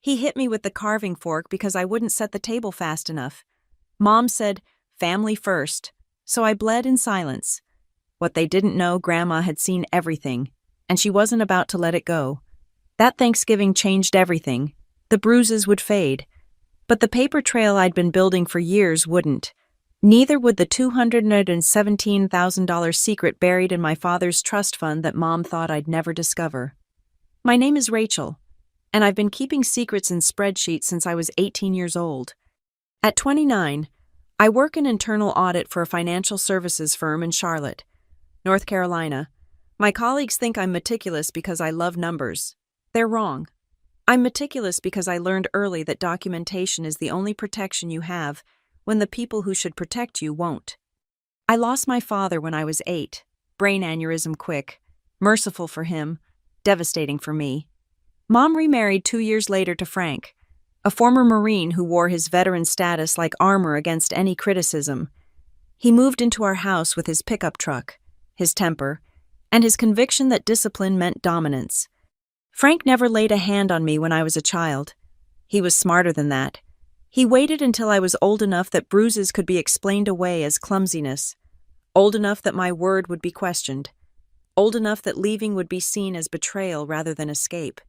He hit me with the carving fork because I wouldn't set the table fast enough. Mom said, "Family first," so I bled in silence. What they didn't know, Grandma had seen everything, and she wasn't about to let it go. That Thanksgiving changed everything. The bruises would fade, but the paper trail I'd been building for years wouldn't. Neither would the $217,000 secret buried in my father's trust fund that Mom thought I'd never discover. My name is Rachel, and I've been keeping secrets in spreadsheets since I was 18 years old. At 29, I work in internal audit for a financial services firm in Charlotte, North Carolina. My colleagues think I'm meticulous because I love numbers. They're wrong. I'm meticulous because I learned early that documentation is the only protection you have when the people who should protect you won't. I lost my father when I was 8, brain aneurysm quick, merciful for him, devastating for me. Mom remarried 2 years later to Frank, a former Marine who wore his veteran status like armor against any criticism. He moved into our house with his pickup truck, his temper, and his conviction that discipline meant dominance. Frank never laid a hand on me when I was a child. He was smarter than that. He waited until I was old enough that bruises could be explained away as clumsiness, old enough that my word would be questioned, old enough that leaving would be seen as betrayal rather than escape.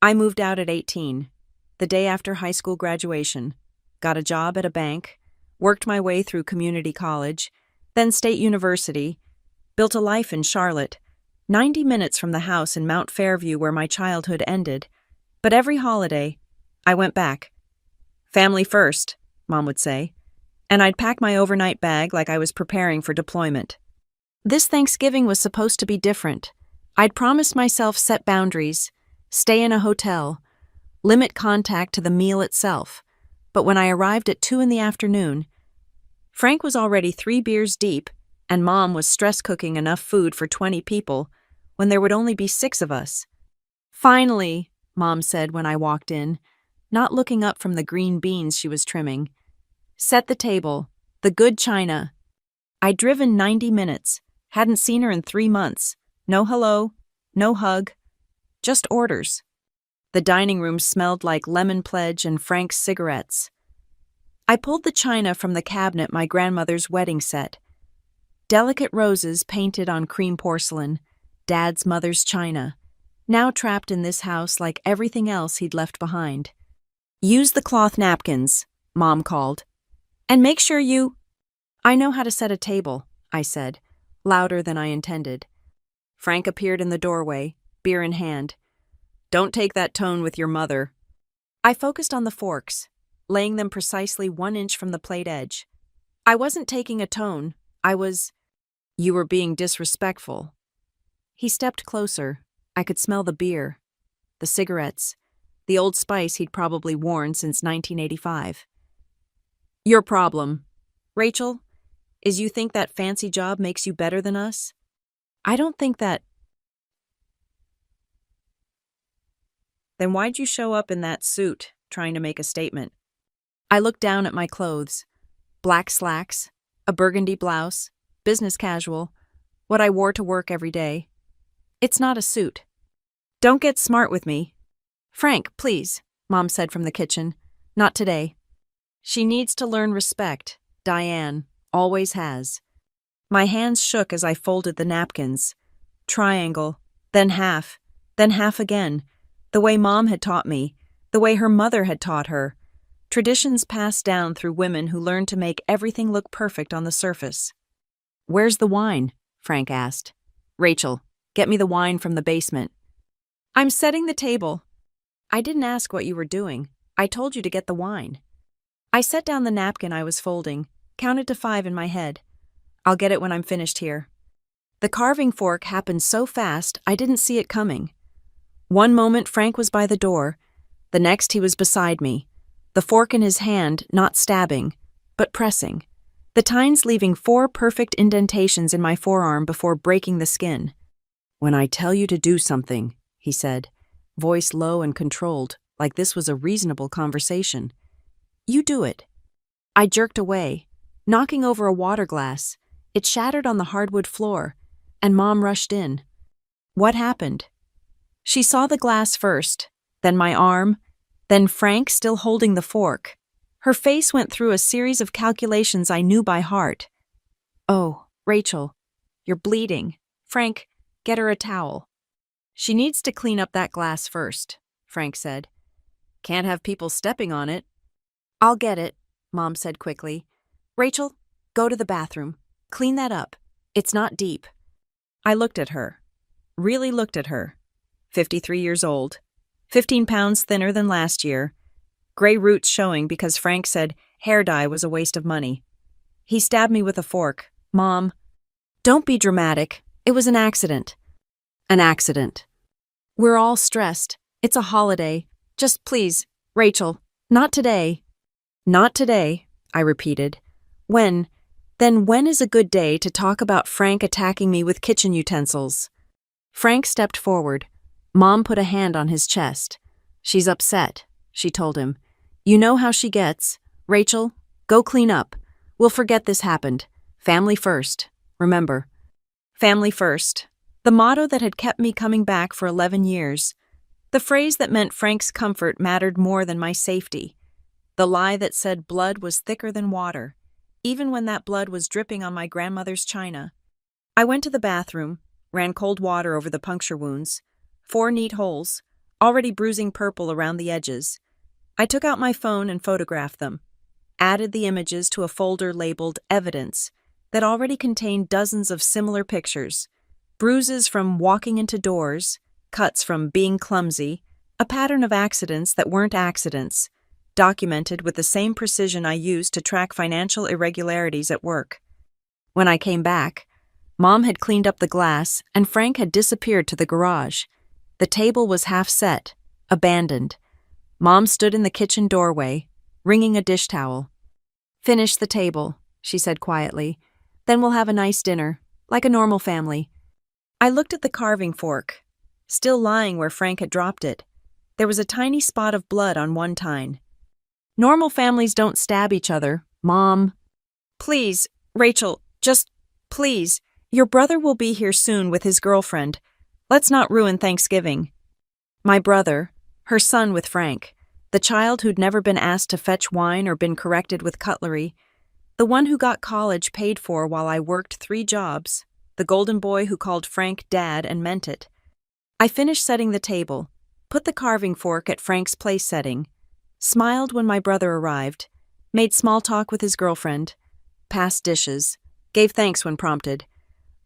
I moved out at 18, the day after high school graduation, got a job at a bank, worked my way through community college, then state university, built a life in Charlotte, 90 minutes from the house in Mount Fairview where my childhood ended. But every holiday, I went back. Family first, Mom would say, and I'd pack my overnight bag like I was preparing for deployment. This Thanksgiving was supposed to be different. I'd promised myself set boundaries, stay in a hotel, limit contact to the meal itself. But when I arrived at 2 in the afternoon, Frank was already 3 beers deep, and Mom was stress cooking enough food for 20 people when there would only be 6 of us. "Finally," Mom said when I walked in, not looking up from the green beans she was trimming. "Set the table, the good china." I'd driven 90 minutes, hadn't seen her in 3 months. No hello, no hug, just orders. The dining room smelled like lemon pledge and Frank's cigarettes. I pulled the china from the cabinet my grandmother's wedding set. Delicate roses painted on cream porcelain, Dad's mother's china, now trapped in this house like everything else he'd left behind. "Use the cloth napkins," Mom called. "And make sure you—" "I know how to set a table," I said, louder than I intended. Frank appeared in the doorway, beer in hand. "Don't take that tone with your mother." I focused on the forks, laying them precisely 1 inch from the plate edge. I wasn't taking a tone. You were being disrespectful." He stepped closer. I could smell the beer, the cigarettes, the Old Spice he'd probably worn since 1985. "Your problem, Rachel, is you think that fancy job makes you better than us? I don't think that." "Then why'd you show up in that suit, trying to make a statement?" I looked down at my clothes. Black slacks, a burgundy blouse, business casual, what I wore to work every day. "It's not a suit." "Don't get smart with me." "Frank, please," Mom said from the kitchen. "Not today." She needs to learn respect. Diane always has. My hands shook as I folded the napkins. Triangle, then half again. The way Mom had taught me, the way her mother had taught her. Traditions passed down through women who learned to make everything look perfect on the surface. "Where's the wine?" Frank asked. "Rachel, get me the wine from the basement." "I'm setting the table." "I didn't ask what you were doing. I told you to get the wine." I set down the napkin I was folding, counted to 5 in my head. "I'll get it when I'm finished here." The carving fork happened so fast I didn't see it coming. One moment Frank was by the door, the next he was beside me, the fork in his hand not stabbing, but pressing, the tines leaving 4 perfect indentations in my forearm before breaking the skin. "When I tell you to do something," he said, voice low and controlled, like this was a reasonable conversation, "you do it." I jerked away, knocking over a water glass. It shattered on the hardwood floor, and Mom rushed in. "What happened?" She saw the glass first, then my arm, Then Frank still holding the fork. Her face went through a series of calculations I knew by heart. "Oh, Rachel, you're bleeding. Frank, get her a towel." "She needs to clean up that glass first," Frank said. "Can't have people stepping on it." "I'll get it," Mom said quickly. "Rachel, go to the bathroom. Clean that up. It's not deep." I looked at her. Really looked at her. 53 years old. 15 pounds thinner than last year. Gray roots showing because Frank said hair dye was a waste of money. He stabbed me with a fork. "Mom, don't be dramatic. It was an accident." "An accident." "We're all stressed. It's a holiday. Just please, Rachel, not today." "Not today," I repeated. When is a good day to talk about Frank attacking me with kitchen utensils?" Frank stepped forward. Mom put a hand on his chest. "She's upset," she told him. "You know how she gets. Rachel, go clean up. We'll forget this happened. Family first. Remember." Family first. The motto that had kept me coming back for 11 years. The phrase that meant Frank's comfort mattered more than my safety. The lie that said blood was thicker than water, even when that blood was dripping on my grandmother's china. I went to the bathroom, ran cold water over the puncture wounds. 4 neat holes, already bruising purple around the edges. I took out my phone and photographed them. Added the images to a folder labeled Evidence that already contained dozens of similar pictures. Bruises from walking into doors, cuts from being clumsy, a pattern of accidents that weren't accidents, documented with the same precision I used to track financial irregularities at work. When I came back, Mom had cleaned up the glass and Frank had disappeared to the garage. The table was half set, abandoned. Mom stood in the kitchen doorway, wringing a dish towel. "Finish the table," she said quietly. "Then we'll have a nice dinner, like a normal family." I looked at the carving fork, still lying where Frank had dropped it. There was a tiny spot of blood on one tine. "Normal families don't stab each other, Mom." "Please, Rachel, just please. Your brother will be here soon with his girlfriend. Let's not ruin Thanksgiving." My brother, her son with Frank, the child who'd never been asked to fetch wine or been corrected with cutlery, the one who got college paid for while I worked 3 jobs, the golden boy who called Frank Dad and meant it. I finished setting the table, put the carving fork at Frank's place setting, smiled when my brother arrived, made small talk with his girlfriend, passed dishes, gave thanks when prompted,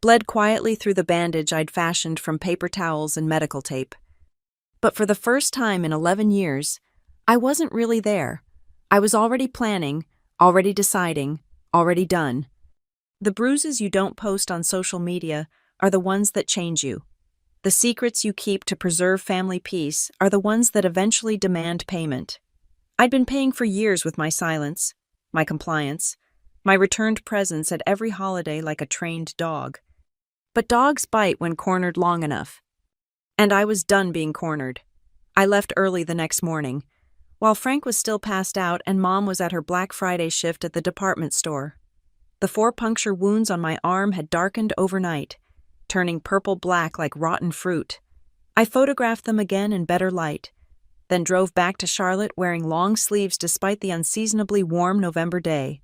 bled quietly through the bandage I'd fashioned from paper towels and medical tape. But for the first time in 11 years, I wasn't really there. I was already planning, already deciding, already done. The bruises you don't post on social media are the ones that change you. The secrets you keep to preserve family peace are the ones that eventually demand payment. I'd been paying for years with my silence, my compliance, my returned presence at every holiday like a trained dog. But dogs bite when cornered long enough. And I was done being cornered. I left early the next morning, while Frank was still passed out and Mom was at her Black Friday shift at the department store. The 4 puncture wounds on my arm had darkened overnight, turning purple-black like rotten fruit. I photographed them again in better light, then drove back to Charlotte wearing long sleeves despite the unseasonably warm November day.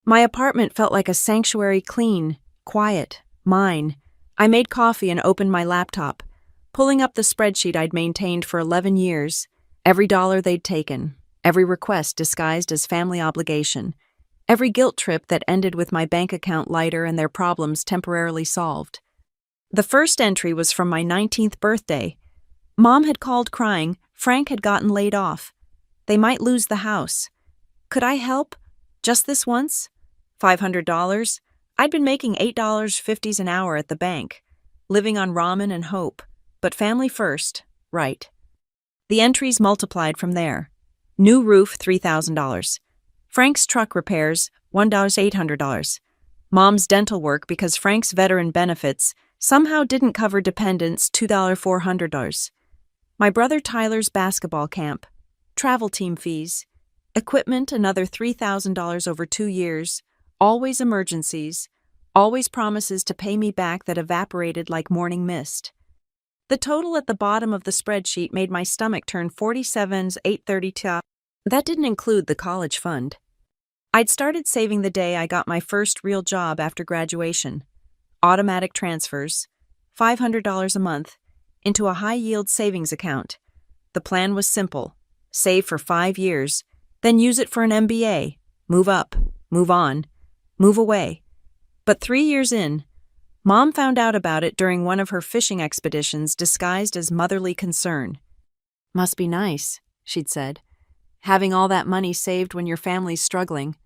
My apartment felt like a sanctuary, clean, quiet, mine. I made coffee and opened my laptop, pulling up the spreadsheet I'd maintained for 11 years, every dollar they'd taken, every request disguised as family obligation, every guilt trip that ended with my bank account lighter and their problems temporarily solved. The first entry was from my 19th birthday. Mom had called crying Frank had gotten laid off. They might lose the house. Could I help? Just this once? $500? I'd been making $8.50 an hour at the bank, living on ramen and hope, but family first, right. The entries multiplied from there. New roof, $3,000. Frank's truck repairs, $1,800. Mom's dental work because Frank's veteran benefits somehow didn't cover dependents, $2,400. My brother Tyler's basketball camp, travel team fees, equipment, another $3,000 over 2 years, always emergencies, always promises to pay me back that evaporated like morning mist. The total at the bottom of the spreadsheet made my stomach turn 47,832. That didn't include the college fund. I'd started saving the day I got my first real job after graduation. Automatic transfers, $500 a month, into a high-yield savings account. The plan was simple: save for 5 years, then use it for an MBA, move up, move on, move away. But 3 years in, Mom found out about it during one of her fishing expeditions disguised as motherly concern. "Must be nice," she'd said, "having all that money saved when your family's struggling."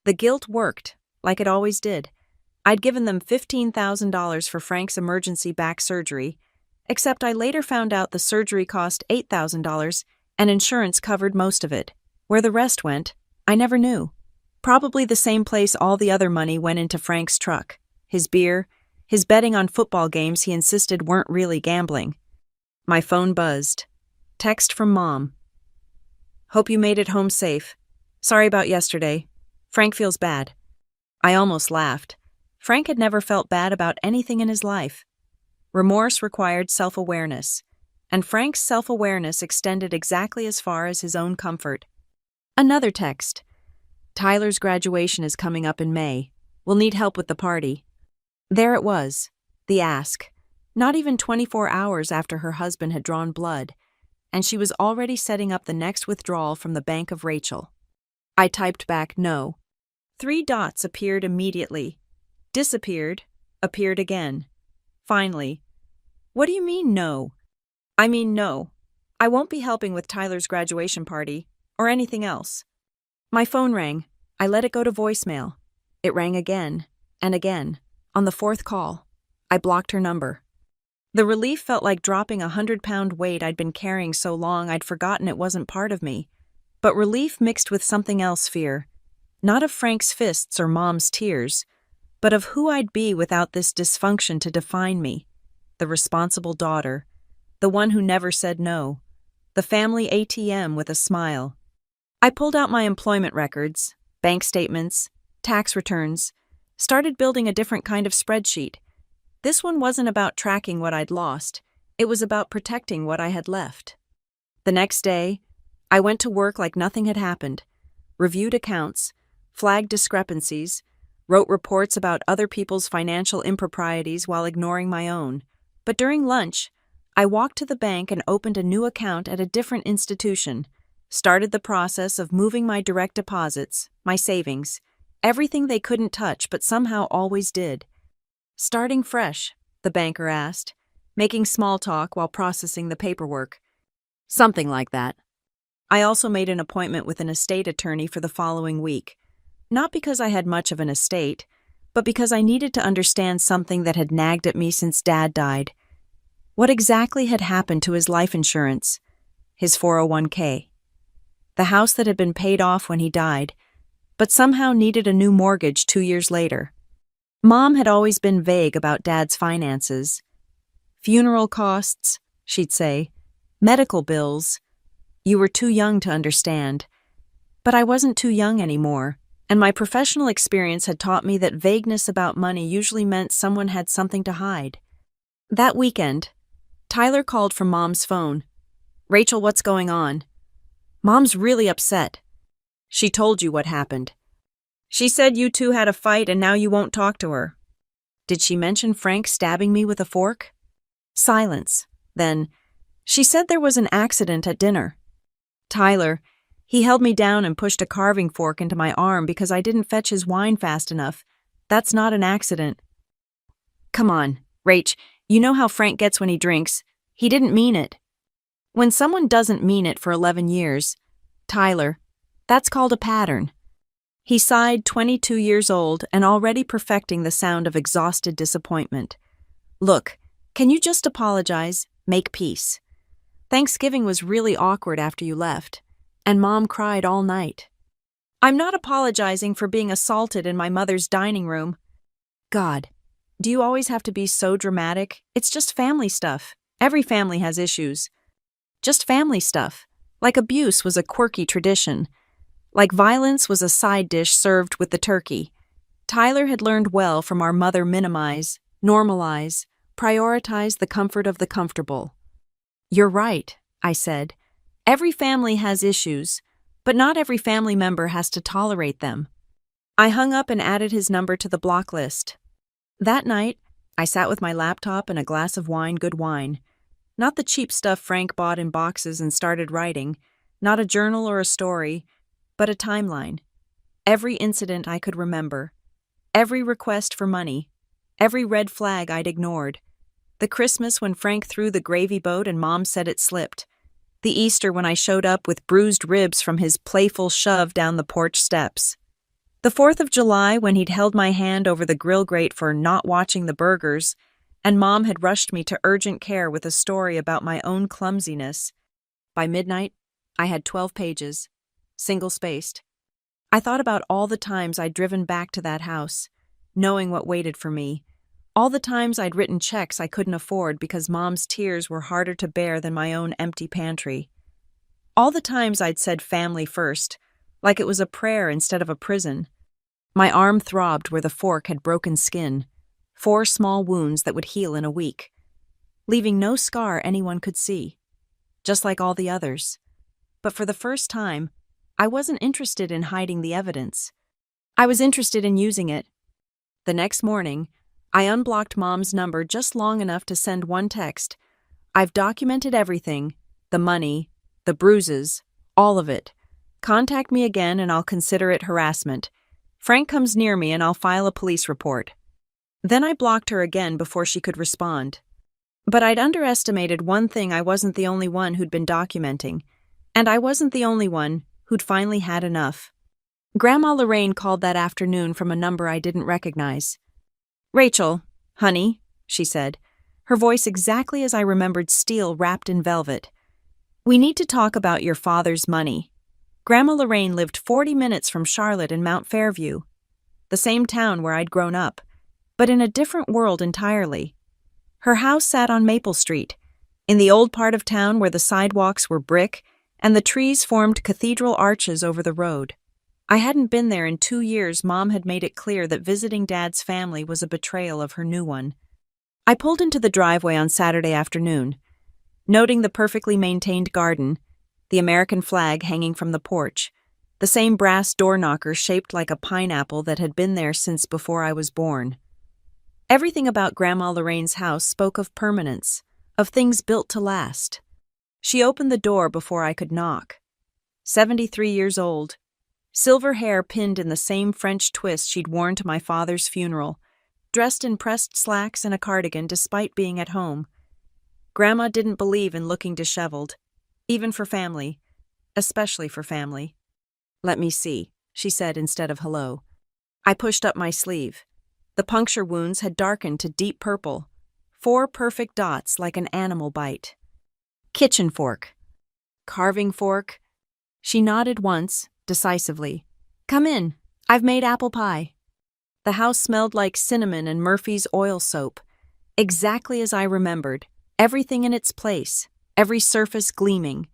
The guilt worked, like it always did. I'd given them $15,000 for Frank's emergency back surgery, except I later found out the surgery cost $8,000 and insurance covered most of it. Where the rest went, I never knew. Probably the same place all the other money went into Frank's truck, his beer, his betting on football games he insisted weren't really gambling. My phone buzzed. Text from Mom. "Hope you made it home safe. Sorry about yesterday. Frank feels bad." I almost laughed. Frank had never felt bad about anything in his life. Remorse required self-awareness, and Frank's self-awareness extended exactly as far as his own comfort. Another text. "Tyler's graduation is coming up in May. We'll need help with the party." There it was, the ask, not even 24 hours after her husband had drawn blood, and she was already setting up the next withdrawal from the bank of Rachel. I typed back no. 3 dots appeared immediately, disappeared, appeared again. Finally, "What do you mean no?" "I mean no. I won't be helping with Tyler's graduation party, or anything else." My phone rang. I let it go to voicemail. It rang again, and again. On the 4th call, I blocked her number. The relief felt like dropping a 100-pound weight I'd been carrying so long I'd forgotten it wasn't part of me. But relief mixed with something else: fear. Not of Frank's fists or Mom's tears, but of who I'd be without this dysfunction to define me. The responsible daughter, the one who never said no, the family ATM with a smile. I pulled out my employment records, bank statements, tax returns, started building a different kind of spreadsheet. This one wasn't about tracking what I'd lost, it was about protecting what I had left. The next day, I went to work like nothing had happened, reviewed accounts, flagged discrepancies, wrote reports about other people's financial improprieties while ignoring my own. But during lunch, I walked to the bank and opened a new account at a different institution, started the process of moving my direct deposits, my savings, everything they couldn't touch but somehow always did. "Starting fresh?" the banker asked, making small talk while processing the paperwork. "Something like that." I also made an appointment with an estate attorney for the following week, not because I had much of an estate, but because I needed to understand something that had nagged at me since Dad died. What exactly had happened to his life insurance, his 401k? The house that had been paid off when he died, but somehow needed a new mortgage 2 years later. Mom had always been vague about Dad's finances. "Funeral costs," she'd say, "medical bills. You were too young to understand." But I wasn't too young anymore, and my professional experience had taught me that vagueness about money usually meant someone had something to hide. That weekend, Tyler called from Mom's phone. "Rachel, what's going on?" "Mom's really upset." "She told you what happened." "She said you two had a fight and now you won't talk to her." "Did she mention Frank stabbing me with a fork?" Silence. Then, "She said there was an accident at dinner." "Tyler, he held me down and pushed a carving fork into my arm because I didn't fetch his wine fast enough. That's not an accident." "Come on, Rach, you know how Frank gets when he drinks. He didn't mean it." When someone doesn't mean it for 11 years, Tyler, that's called a pattern. He sighed, 22 years old and already perfecting the sound of exhausted disappointment. "Look, can you just apologize, make peace? Thanksgiving was really awkward after you left, and Mom cried all night." "I'm not apologizing for being assaulted in my mother's dining room." "God, do you always have to be so dramatic? It's just family stuff. Every family has issues. Just family stuff. Like abuse was a quirky tradition. Like violence was a side dish served with the turkey. Tyler had learned well from our mother: minimize, normalize, Prioritize the comfort of the comfortable. You're right, I said. Every family has issues, but not every family member has to tolerate them. I hung up and added his number to the block list. That night, I sat with my laptop and a glass of wine, good wine. Not the cheap stuff Frank bought in boxes, and started writing. Not a journal or a story, but a timeline. Every incident I could remember. Every request for money. Every red flag I'd ignored. The Christmas when Frank threw the gravy boat and Mom said it slipped. The Easter when I showed up with bruised ribs from his playful shove down the porch steps. The 4th of July when he'd held my hand over the grill grate for not watching the burgers, and Mom had rushed me to urgent care with a story about my own clumsiness. By midnight, I had 12 pages, single-spaced. I thought about all the times I'd driven back to that house, knowing what waited for me. All the times I'd written checks I couldn't afford because Mom's tears were harder to bear than my own empty pantry. All the times I'd said family first, like it was a prayer instead of a prison. My arm throbbed where the fork had broken skin, 4 small wounds that would heal in a week, leaving no scar anyone could see, just like all the others. But for the first time, I wasn't interested in hiding the evidence. I was interested in using it. The next morning, I unblocked Mom's number just long enough to send one text. I've documented everything, the money, the bruises, all of it. Contact me again and I'll consider it harassment. Frank comes near me and I'll file a police report. Then I blocked her again before she could respond. But I'd underestimated one thing: I wasn't the only one who'd been documenting. And I wasn't the only one who'd finally had enough. Grandma Lorraine called that afternoon from a number I didn't recognize. "Rachel, honey," she said, her voice exactly as I remembered steel wrapped in velvet. "We need to talk about your father's money." Grandma Lorraine lived 40 minutes from Charlotte in Mount Fairview, the same town where I'd grown up, but in a different world entirely. Her house sat on Maple Street, in the old part of town where the sidewalks were brick and the trees formed cathedral arches over the road. I hadn't been there in 2 years. Mom had made it clear that visiting Dad's family was a betrayal of her new one. I pulled into the driveway on Saturday afternoon, noting the perfectly maintained garden, the American flag hanging from the porch, the same brass door knocker shaped like a pineapple that had been there since before I was born. Everything about Grandma Lorraine's house spoke of permanence, of things built to last. She opened the door before I could knock. 73 years old, silver hair pinned in the same French twist she'd worn to my father's funeral, dressed in pressed slacks and a cardigan despite being at home. Grandma didn't believe in looking disheveled, even for family, especially for family. "Let me see," she said instead of hello. I pushed up my sleeve. The puncture wounds had darkened to deep purple, 4 perfect dots like an animal bite. "Kitchen fork." "Carving fork." She nodded once, decisively. "Come in. I've made apple pie." The house smelled like cinnamon and Murphy's oil soap, exactly as I remembered, everything in its place, every surface gleaming.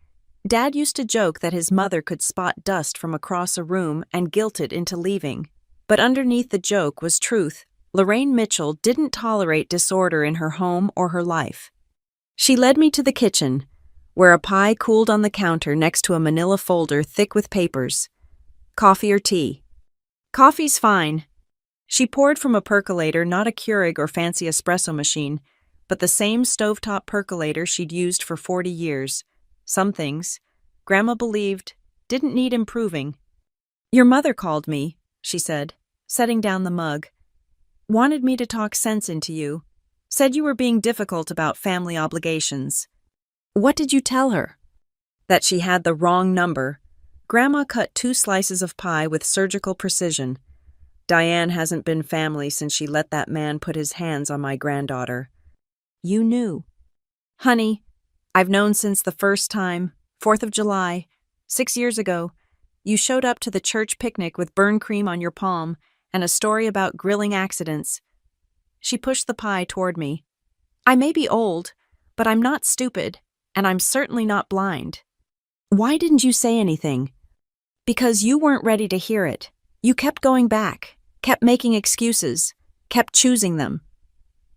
Dad used to joke that his mother could spot dust from across a room and guilt it into leaving. But underneath the joke was truth. Lorraine Mitchell didn't tolerate disorder in her home or her life. She led me to the kitchen, where a pie cooled on the counter next to a manila folder thick with papers. "Coffee or tea?" "Coffee's fine." She poured from a percolator, not a Keurig or fancy espresso machine, but the same stovetop percolator she'd used for 40 years. Some things, Grandma believed, didn't need improving. "Your mother called me," she said, setting down the mug. "Wanted me to talk sense into you. Said you were being difficult about family obligations." "What did you tell her?" "That she had the wrong number." Grandma cut 2 slices of pie with surgical precision. "Diane hasn't been family since she let that man put his hands on my granddaughter." "You knew." "Honey, I've known since the first time, 4th of July, 6 years ago. You showed up to the church picnic with burn cream on your palm and a story about grilling accidents." She pushed the pie toward me. "I may be old, but I'm not stupid, and I'm certainly not blind." "Why didn't you say anything?" "Because you weren't ready to hear it. You kept going back, kept making excuses, kept choosing them."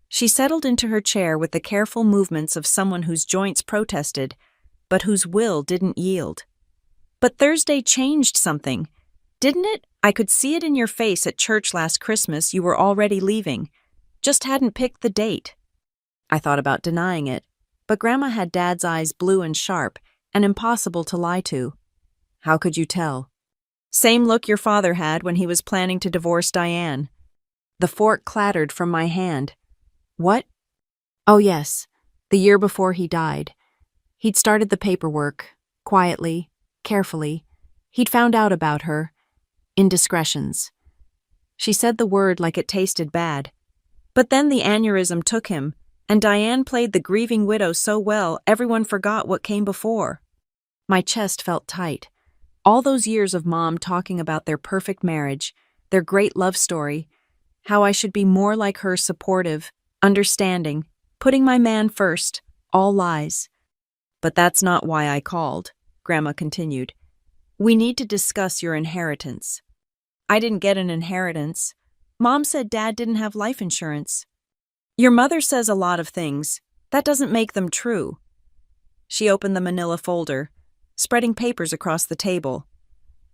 She settled into her chair with the careful movements of someone whose joints protested, but whose will didn't yield. But Thursday changed something, didn't it? I could see it in your face at church last Christmas. You were already leaving. Just hadn't picked the date. I thought about denying it, but Grandma had Dad's eyes blue and sharp and impossible to lie to. How could you tell? Same look your father had when he was planning to divorce Diane. The fork clattered from my hand. What? Oh yes, the year before he died. He'd started the paperwork, quietly, carefully. He'd found out about her. Indiscretions. She said the word like it tasted bad. But then the aneurysm took him, and Diane played the grieving widow so well everyone forgot what came before. My chest felt tight. All those years of Mom talking about their perfect marriage, their great love story, how I should be more like her, supportive, understanding, putting my man first, all lies. But that's not why I called, Grandma continued. We need to discuss your inheritance. I didn't get an inheritance. Mom said Dad didn't have life insurance. Your mother says a lot of things. That doesn't make them true. She opened the manila folder, spreading papers across the table.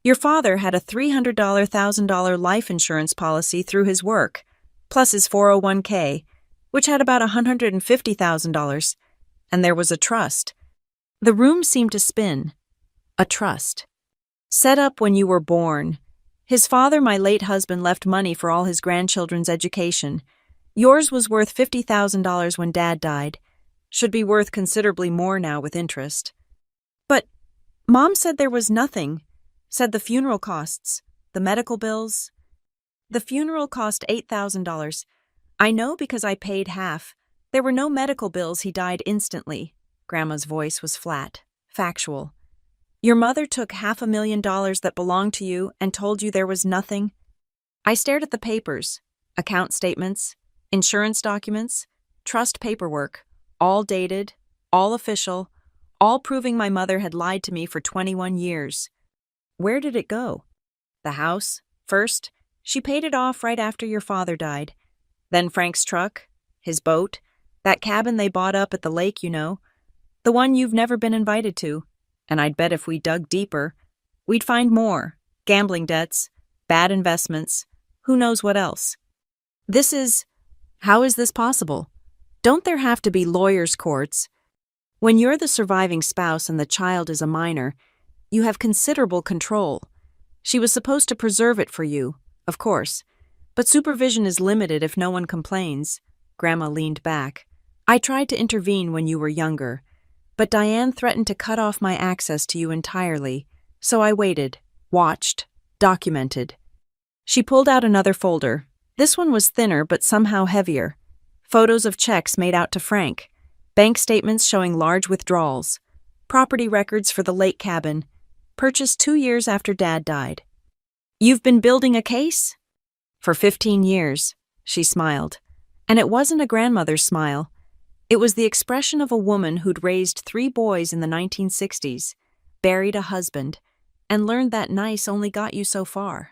Your father had a $300,000 life insurance policy through his work, plus his 401k, which had about $150,000, and there was a trust. The room seemed to spin. A trust. Set up when you were born. His father, my late husband, left money for all his grandchildren's education. Yours was worth $50,000 when Dad died. Should be worth considerably more now with interest. But Mom said there was nothing. Said the funeral costs, the medical bills. The funeral cost $8,000. I know because I paid half. There were no medical bills. He died instantly. Grandma's voice was flat, factual. Your mother took $500,000 that belonged to you and told you there was nothing? I stared at the papers, account statements, insurance documents, trust paperwork, all dated, all official, all proving my mother had lied to me for 21 years. Where did it go? The house, first. She paid it off right after your father died. Then Frank's truck, his boat, that cabin they bought up at the lake, you know, the one you've never been invited to. And I'd bet if we dug deeper, we'd find more. Gambling debts, bad investments, who knows what else. How is this possible? Don't there have to be lawyers' courts? When you're the surviving spouse and the child is a minor, you have considerable control. She was supposed to preserve it for you, of course, but supervision is limited if no one complains. Grandma leaned back. I tried to intervene when you were younger, but Diane threatened to cut off my access to you entirely, so I waited, watched, documented. She pulled out another folder. This one was thinner but somehow heavier. Photos of checks made out to Frank, bank statements showing large withdrawals, property records for the lake cabin, purchased 2 years after Dad died. You've been building a case? For 15 years, she smiled. And it wasn't a grandmother's smile. It was the expression of a woman who'd raised 3 boys in the 1960s, buried a husband, and learned that nice only got you so far.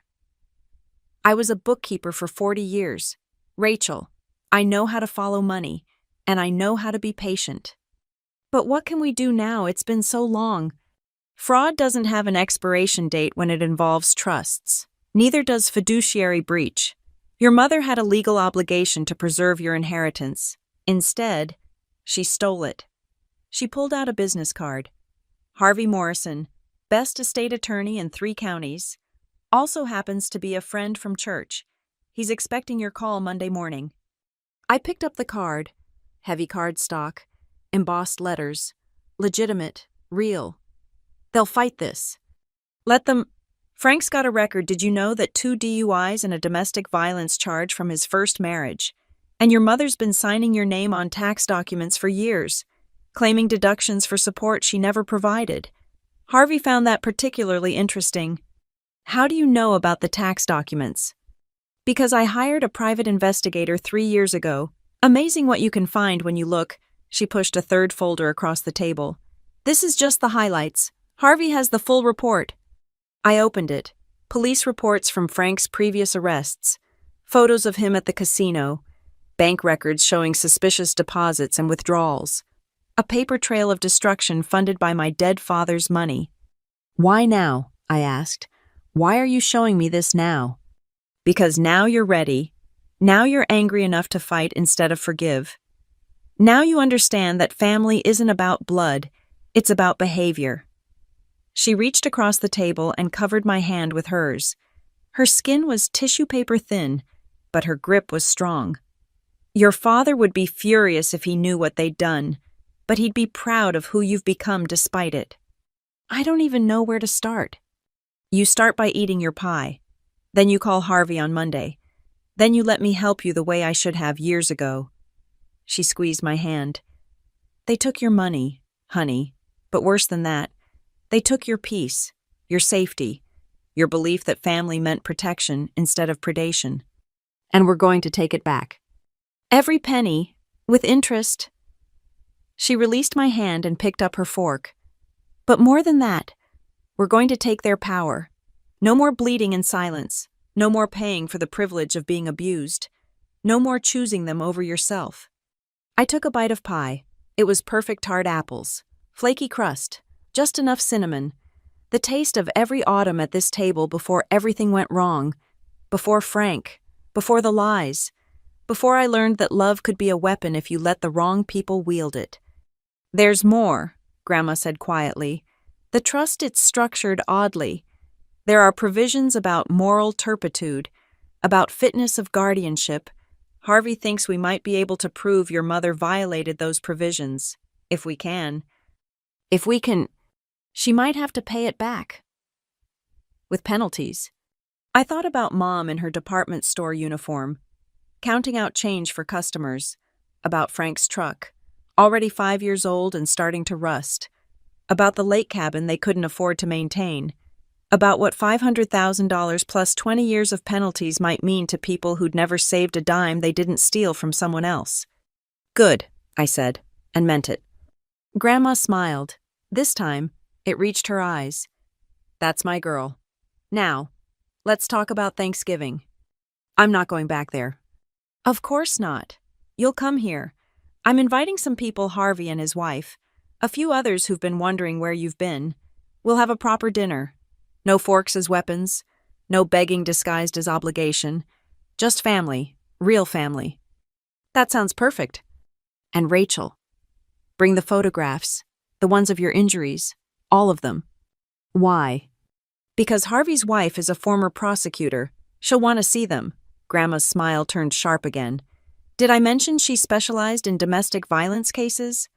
I was a bookkeeper for 40 years. Rachel, I know how to follow money, and I know how to be patient. But what can we do now? It's been so long. Fraud doesn't have an expiration date when it involves trusts. Neither does fiduciary breach. Your mother had a legal obligation to preserve your inheritance. Instead, she stole it. She pulled out a business card. Harvey Morrison, best estate attorney in 3 counties, also happens to be a friend from church. He's expecting your call Monday morning. I picked up the card. Heavy cardstock, embossed letters, legitimate, real. They'll fight this. Let them. Frank's got a record. Did you know that 2 DUIs and a domestic violence charge from his first marriage? And your mother's been signing your name on tax documents for years, claiming deductions for support she never provided. Harvey found that particularly interesting. How do you know about the tax documents? Because I hired a private investigator 3 years ago. Amazing what you can find when you look. She pushed a third folder across the table. This is just the highlights. Harvey has the full report. I opened it. Police reports from Frank's previous arrests. Photos of him at the casino. bank records showing suspicious deposits and withdrawals, a paper trail of destruction funded by my dead father's money. "Why now?" I asked. "Why are you showing me this now?" "Because now you're ready. Now you're angry enough to fight instead of forgive. Now you understand that family isn't about blood, it's about behavior." She reached across the table and covered my hand with hers. Her skin was tissue paper thin, but her grip was strong. "Your father would be furious if he knew what they'd done, but he'd be proud of who you've become despite it." I don't even know where to start. "You start by eating your pie. Then you call Harvey on Monday. Then you let me help you the way I should have years ago." She squeezed my hand. "They took your money, honey, but worse than that, they took your peace, your safety, your belief that family meant protection instead of predation. And we're going to take it back. Every penny, with interest." She released my hand and picked up her fork. "But more than that, we're going to take their power. No more bleeding in silence. No more paying for the privilege of being abused. No more choosing them over yourself." I took a bite of pie. It was perfect hard apples, flaky crust, just enough cinnamon, the taste of every autumn at this table before everything went wrong, before Frank, before the lies, before I learned that love could be a weapon if you let the wrong people wield it. "There's more," Grandma said quietly. "The trust, it's structured oddly. There are provisions about moral turpitude, about fitness of guardianship. Harvey thinks we might be able to prove your mother violated those provisions, if we can. If we can, she might have to pay it back. With penalties." I thought about Mom in her department store uniform, counting out change for customers, about Frank's truck, already 5 years old and starting to rust, about the lake cabin they couldn't afford to maintain, about what $500,000 plus 20 years of penalties might mean to people who'd never saved a dime they didn't steal from someone else. "Good," I said, and meant it. Grandma smiled. This time, it reached her eyes. "That's my girl. Now, let's talk about Thanksgiving." "I'm not going back there." "Of course not. You'll come here. I'm inviting some people, Harvey and his wife, a few others who've been wondering where you've been. We'll have a proper dinner. No forks as weapons, no begging disguised as obligation. Just family, real family." "That sounds perfect." "And Rachel. Bring the photographs, the ones of your injuries, all of them." "Why?" "Because Harvey's wife is a former prosecutor. She'll want to see them." Grandma's smile turned sharp again. "Did I mention she specialized in domestic violence cases?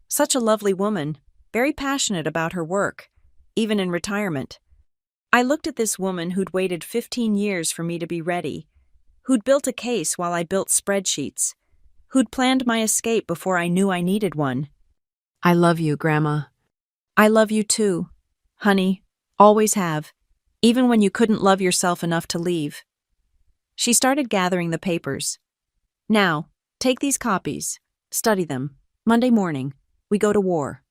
Such a lovely woman, very passionate about her work, even in retirement. I looked at this woman who'd waited 15 years for me to be ready, who'd built a case while I built spreadsheets, who'd planned my escape before I knew I needed one." "I love you, Grandma." "I love you too, honey, always have, even when you couldn't love yourself enough to leave." She started gathering the papers. "Now, take these copies, study them. Monday morning, we go to war.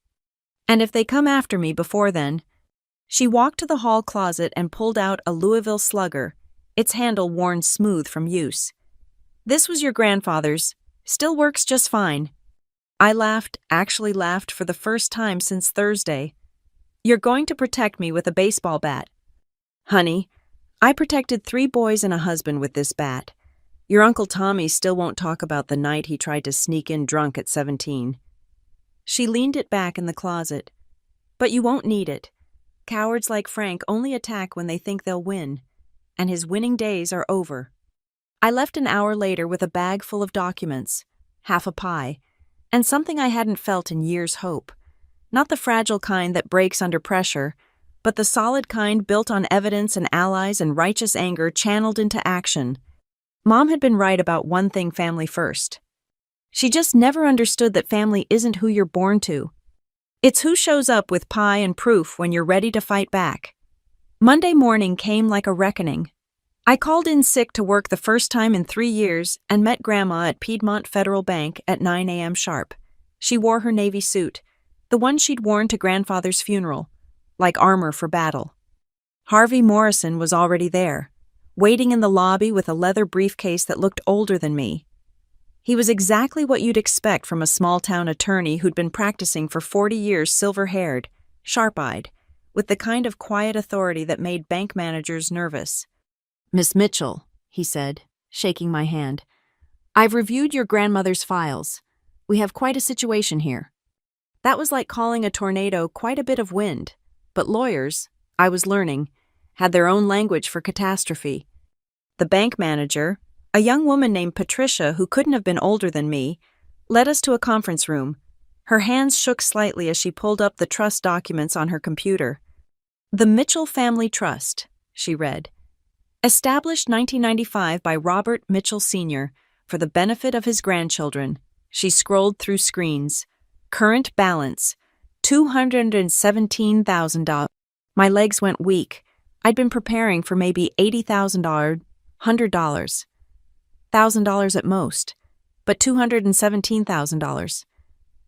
And if they come after me before then..." She walked to the hall closet and pulled out a Louisville Slugger, its handle worn smooth from use. "This was your grandfather's. Still works just fine." I laughed, actually laughed for the first time since Thursday. "You're going to protect me with a baseball bat." "Honey, I protected 3 boys and a husband with this bat. Your Uncle Tommy still won't talk about the night he tried to sneak in drunk at 17. She leaned it back in the closet. "But you won't need it. Cowards like Frank only attack when they think they'll win, and his winning days are over." I left an hour later with a bag full of documents, half a pie, and something I hadn't felt in years: hope. Not the fragile kind that breaks under pressure, but the solid kind built on evidence and allies and righteous anger channeled into action. Mom had been right about one thing: family first. She just never understood that family isn't who you're born to. It's who shows up with pie and proof when you're ready to fight back. Monday morning came like a reckoning. I called in sick to work the first time in 3 years and met Grandma at Piedmont Federal Bank at 9 a.m. sharp. She wore her navy suit, the one she'd worn to Grandfather's funeral, like armor for battle. Harvey Morrison was already there, waiting in the lobby with a leather briefcase that looked older than me. He was exactly what you'd expect from a small-town attorney who'd been practicing for 40 years, silver-haired, sharp-eyed, with the kind of quiet authority that made bank managers nervous. "Miss Mitchell," he said, shaking my hand, "I've reviewed your grandmother's files. We have quite a situation here." That was like calling a tornado quite a bit of wind, but lawyers, I was learning, had their own language for catastrophe. The bank manager, a young woman named Patricia who couldn't have been older than me, led us to a conference room. Her hands shook slightly as she pulled up the trust documents on her computer. "The Mitchell Family Trust," she read. "Established 1995 by Robert Mitchell Sr. for the benefit of his grandchildren." She scrolled through screens. "Current balance, $217,000. My legs went weak. I'd been preparing for maybe $80,000, $100, $1,000 at most, but $217,000.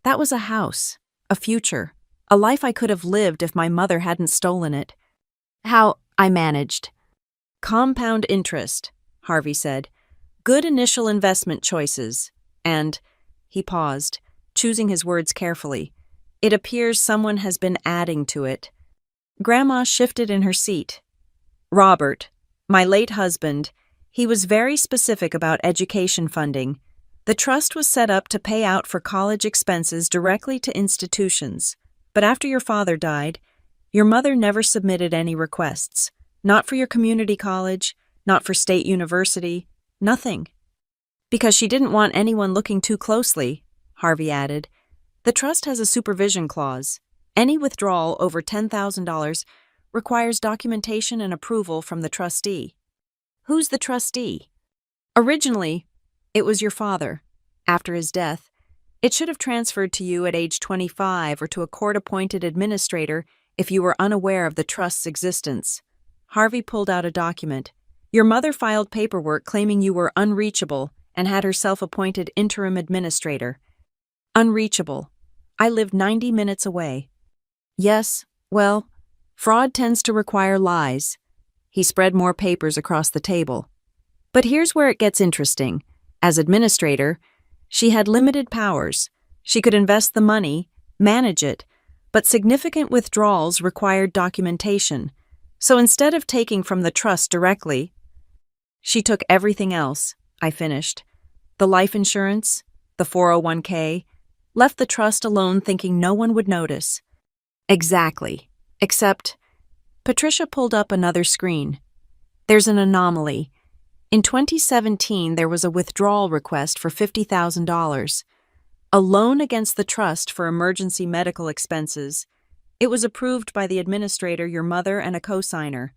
That was a house, a future, a life I could have lived if my mother hadn't stolen it. How I managed. "Compound interest," Harvey said. "Good initial investment choices. And," he paused, choosing his words carefully, "it appears someone has been adding to it." Grandma shifted in her seat. "Robert, my late husband, he was very specific about education funding. The trust was set up to pay out for college expenses directly to institutions. But after your father died, your mother never submitted any requests. Not for your community college, not for state university, nothing. Because she didn't want anyone looking too closely," Harvey added. "The trust has a supervision clause. Any withdrawal over $10,000 requires documentation and approval from the trustee." "Who's the trustee?" "Originally, it was your father. After his death, it should have transferred to you at age 25 or to a court-appointed administrator if you were unaware of the trust's existence." Harvey pulled out a document. "Your mother filed paperwork claiming you were unreachable and had herself appointed interim administrator." "Unreachable. I lived 90 minutes away." "Yes, well, fraud tends to require lies." He spread more papers across the table. "But here's where it gets interesting. As administrator, she had limited powers. She could invest the money, manage it, but significant withdrawals required documentation. So instead of taking from the trust directly, she took everything else," I finished. "The life insurance, the 401k, left the trust alone thinking no one would notice." "Exactly. Except," Patricia pulled up another screen. "There's an anomaly. In 2017, there was a withdrawal request for $50,000. A loan against the trust for emergency medical expenses. It was approved by the administrator, your mother, and a co-signer."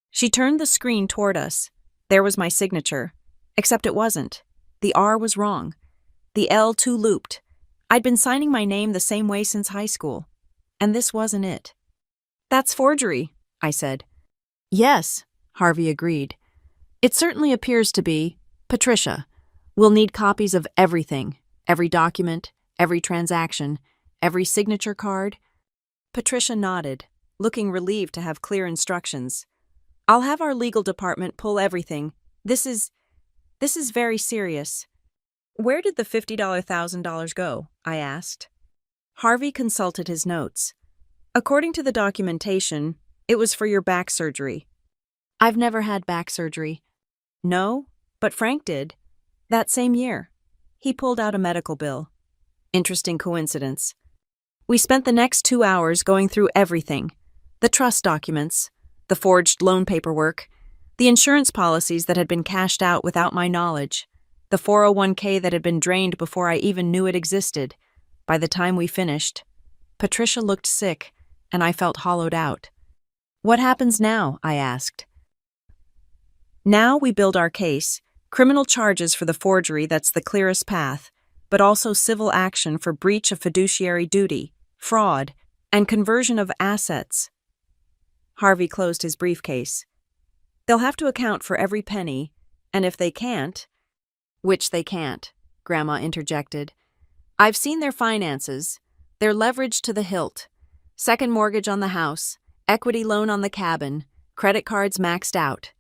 She turned the screen toward us. There was my signature. Except it wasn't. The R was wrong. The L too looped. I'd been signing my name the same way since high school. And this wasn't it. "That's forgery," I said. "Yes," Harvey agreed. "It certainly appears to be. Patricia, we'll need copies of everything, every document, every transaction, every signature card." Patricia nodded, looking relieved to have clear instructions. "I'll have our legal department pull everything. This is very serious." "Where did the $50,000 go?" I asked. Harvey consulted his notes. "According to the documentation, it was for your back surgery." "I've never had back surgery." "No, but Frank did. That same year." He pulled out a medical bill. Interesting coincidence. We spent the next 2 hours going through everything. The trust documents, the forged loan paperwork, the insurance policies that had been cashed out without my knowledge, the 401k that had been drained before I even knew it existed. By the time we finished, Patricia looked sick, and I felt hollowed out. "What happens now?" I asked. "Now we build our case, criminal charges for the forgery, that's the clearest path, but also civil action for breach of fiduciary duty, fraud, and conversion of assets." Harvey closed his briefcase. "They'll have to account for every penny, and if they can't—" "Which they can't," Grandma interjected. "I've seen their finances. They're leveraged to the hilt. Second mortgage on the house, equity loan on the cabin, credit cards maxed out.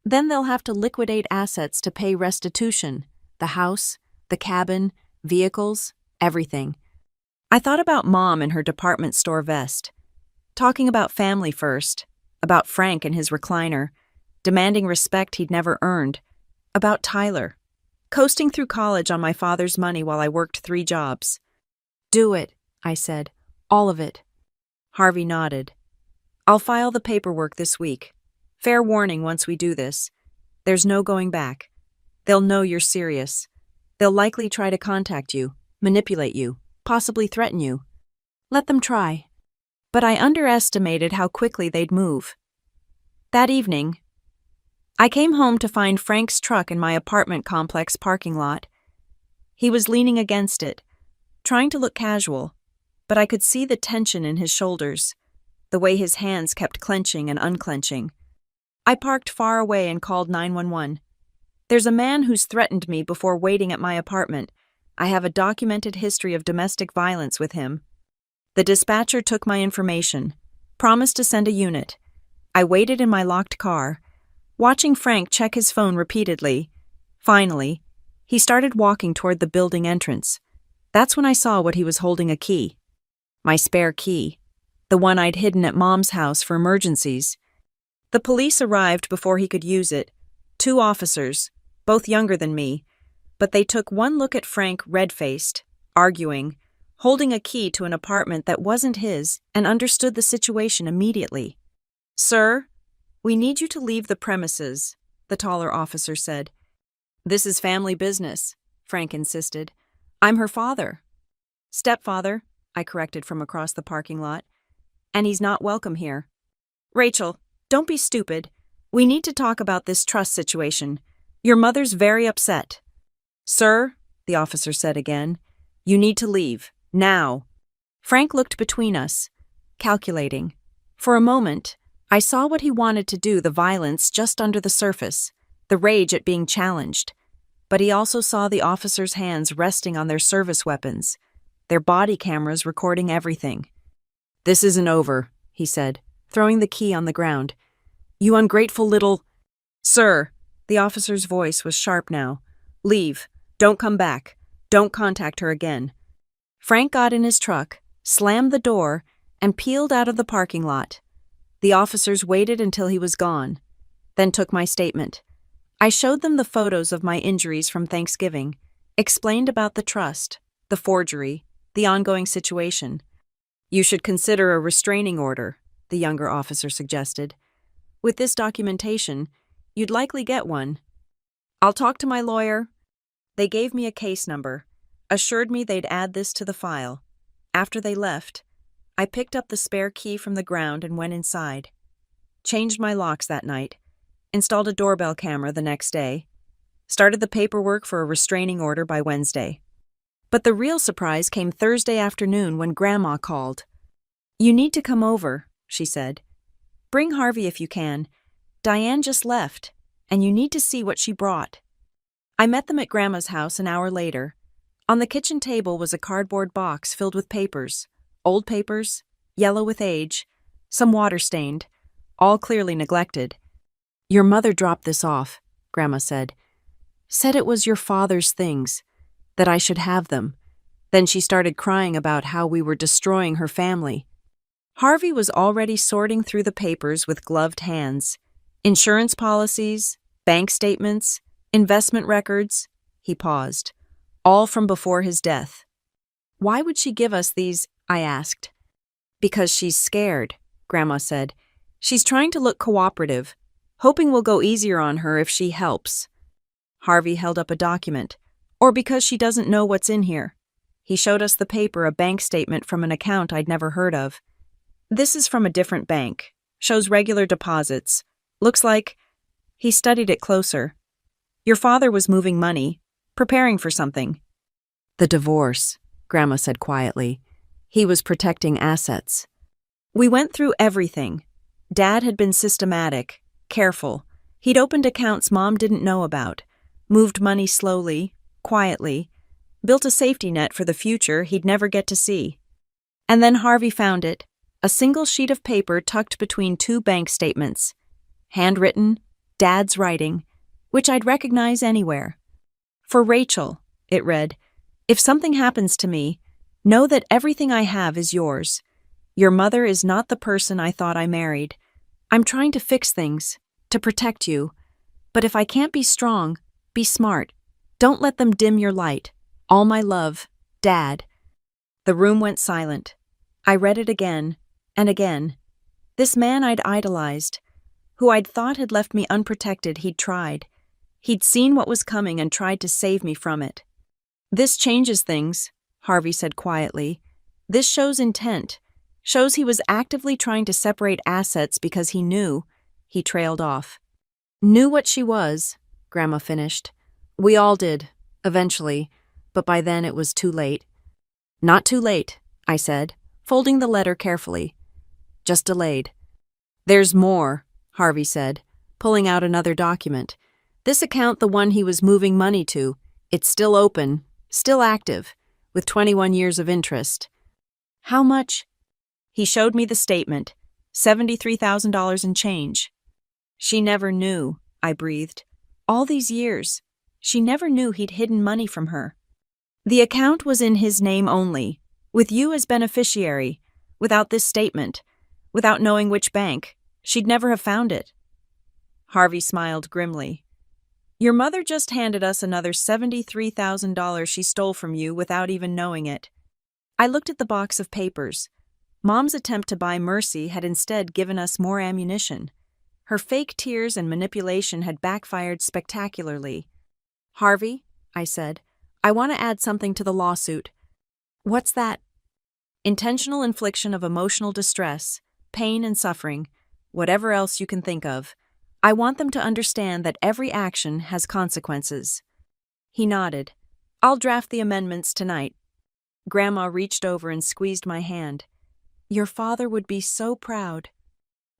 Then they'll have to liquidate assets to pay restitution, the house, the cabin, vehicles, everything. I thought about Mom in her department store vest, talking about family first, about Frank and his recliner, demanding respect he'd never earned, about Tyler, coasting through college on my father's money while I worked 3 jobs. "Do it," I said. "All of it." Harvey nodded. "I'll file the paperwork this week. Fair warning once we do this. There's no going back. They'll know you're serious. They'll likely try to contact you, manipulate you, possibly threaten you. Let them try." But I underestimated how quickly they'd move. That evening, I came home to find Frank's truck in my apartment complex parking lot. He was leaning against it, trying to look casual, but I could see the tension in his shoulders, the way his hands kept clenching and unclenching. I parked far away and called 911. "There's a man who's threatened me before waiting at my apartment. I have a documented history of domestic violence with him." The dispatcher took my information, promised to send a unit. I waited in my locked car, watching Frank check his phone repeatedly. Finally, he started walking toward the building entrance. That's when I saw what he was holding: a key. My spare key, the one I'd hidden at Mom's house for emergencies. The police arrived before he could use it. 2 officers, both younger than me, but they took one look at Frank red-faced, arguing, holding a key to an apartment that wasn't his, and understood the situation immediately. "Sir, we need you to leave the premises," the taller officer said. "This is family business," Frank insisted. "I'm her father." "Stepfather," I corrected from across the parking lot. "And he's not welcome here." "Rachel, don't be stupid. We need to talk about this trust situation. Your mother's very upset." "Sir," the officer said again, "you need to leave. Now." Frank looked between us, calculating. For a moment, I saw what he wanted to do: the violence just under the surface, the rage at being challenged. But he also saw the officers' hands resting on their service weapons, their body cameras recording everything. "This isn't over," he said, throwing the key on the ground. "You ungrateful little—" "Sir," the officer's voice was sharp now. "Leave. Don't come back. Don't contact her again." Frank got in his truck, slammed the door, and peeled out of the parking lot. The officers waited until he was gone, then took my statement. I showed them the photos of my injuries from Thanksgiving, explained about the trust, the forgery, the ongoing situation. "You should consider a restraining order," the younger officer suggested. "With this documentation, you'd likely get one." "I'll talk to my lawyer." They gave me a case number, assured me they'd add this to the file. After they left, I picked up the spare key from the ground and went inside. Changed my locks that night, installed a doorbell camera the next day, started the paperwork for a restraining order by Wednesday. But the real surprise came Thursday afternoon when Grandma called. "You need to come over," she said. "Bring Harvey if you can. Diane just left, and you need to see what she brought." I met them at Grandma's house an hour later. On the kitchen table was a cardboard box filled with papers, old papers, yellow with age, some water-stained, all clearly neglected. "Your mother dropped this off," Grandma said. "Said it was your father's things, that I should have them." Then she started crying about how we were destroying her family. Harvey was already sorting through the papers with gloved hands. Insurance policies, bank statements, investment records. He paused. All from before his death. "Why would she give us these?" I asked. "Because she's scared," Grandma said. "She's trying to look cooperative, hoping we'll go easier on her if she helps." Harvey held up a document. "Or because she doesn't know what's in here." He showed us the paper, a bank statement from an account I'd never heard of. "This is from a different bank. Shows regular deposits. Looks like—" He studied it closer. "Your father was moving money, preparing for something." "The divorce," Grandma said quietly. "He was protecting assets." We went through everything. Dad had been systematic, careful. He'd opened accounts Mom didn't know about, moved money slowly, quietly, built a safety net for the future he'd never get to see. And then Harvey found it, a single sheet of paper tucked between 2 bank statements. Handwritten, Dad's writing, which I'd recognize anywhere. "For Rachel," It read, "If something happens to me, know that everything I have is yours. Your mother is not the person I thought I married. I'm trying to fix things, to protect you. But if I can't be strong, be smart. Don't let them dim your light. All my love, Dad." The room went silent. I read it again and again. This man I'd idolized, who I'd thought had left me unprotected, he'd tried. He'd seen what was coming and tried to save me from it. "This changes things," Harvey said quietly. "This shows intent. Shows he was actively trying to separate assets because he knew." He trailed off. "Knew what she was," Grandma finished. "We all did, eventually, but by then it was too late." "Not too late," I said, folding the letter carefully. "Just delayed." "There's more," Harvey said, pulling out another document. "This account, the one he was moving money to, it's still open, still active, with 21 years of interest." "How much?" He showed me the statement, $73,000 in change. "She never knew," I breathed. "All these years, she never knew he'd hidden money from her. The account was in his name only, with you as beneficiary, without this statement, without knowing which bank. She'd never have found it." Harvey smiled grimly. "Your mother just handed us another $73,000 she stole from you without even knowing it." I looked at the box of papers. Mom's attempt to buy mercy had instead given us more ammunition. Her fake tears and manipulation had backfired spectacularly. "Harvey," I said, "I want to add something to the lawsuit." "What's that?" "Intentional infliction of emotional distress, pain and suffering, whatever else you can think of. I want them to understand that every action has consequences." He nodded. "I'll draft the amendments tonight." Grandma reached over and squeezed my hand. "Your father would be so proud."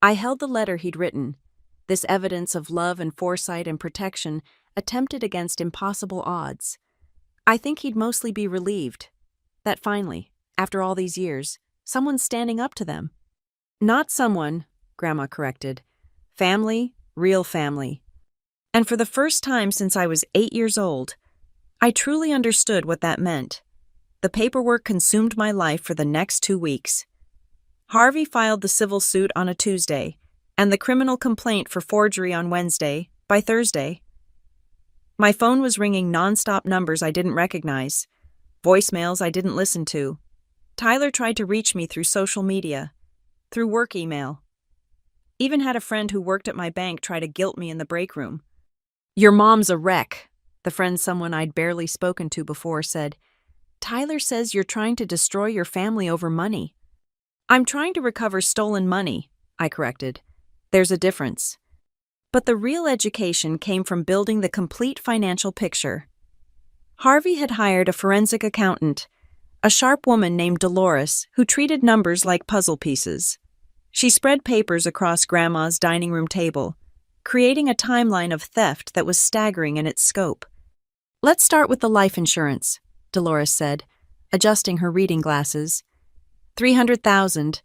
I held the letter he'd written, this evidence of love and foresight and protection attempted against impossible odds. I think he'd mostly be relieved that finally, after all these years, someone's standing up to them. "Not someone," Grandma corrected. "Family, real family." And for the first time since I was 8 years old, I truly understood what that meant. The paperwork consumed my life for the next 2 weeks. Harvey filed the civil suit on a Tuesday, and the criminal complaint for forgery on Wednesday. By Thursday, my phone was ringing nonstop numbers I didn't recognize, voicemails I didn't listen to. Tyler tried to reach me through social media, through work email. Even had a friend who worked at my bank try to guilt me in the break room. "Your mom's a wreck," the friend someone I'd barely spoken to before said. "Tyler says you're trying to destroy your family over money." "I'm trying to recover stolen money," I corrected. "There's a difference." But the real education came from building the complete financial picture. Harvey had hired a forensic accountant, a sharp woman named Dolores who treated numbers like puzzle pieces. She spread papers across Grandma's dining room table, creating a timeline of theft that was staggering in its scope. "Let's start with the life insurance," Dolores said, adjusting her reading glasses. $300,000,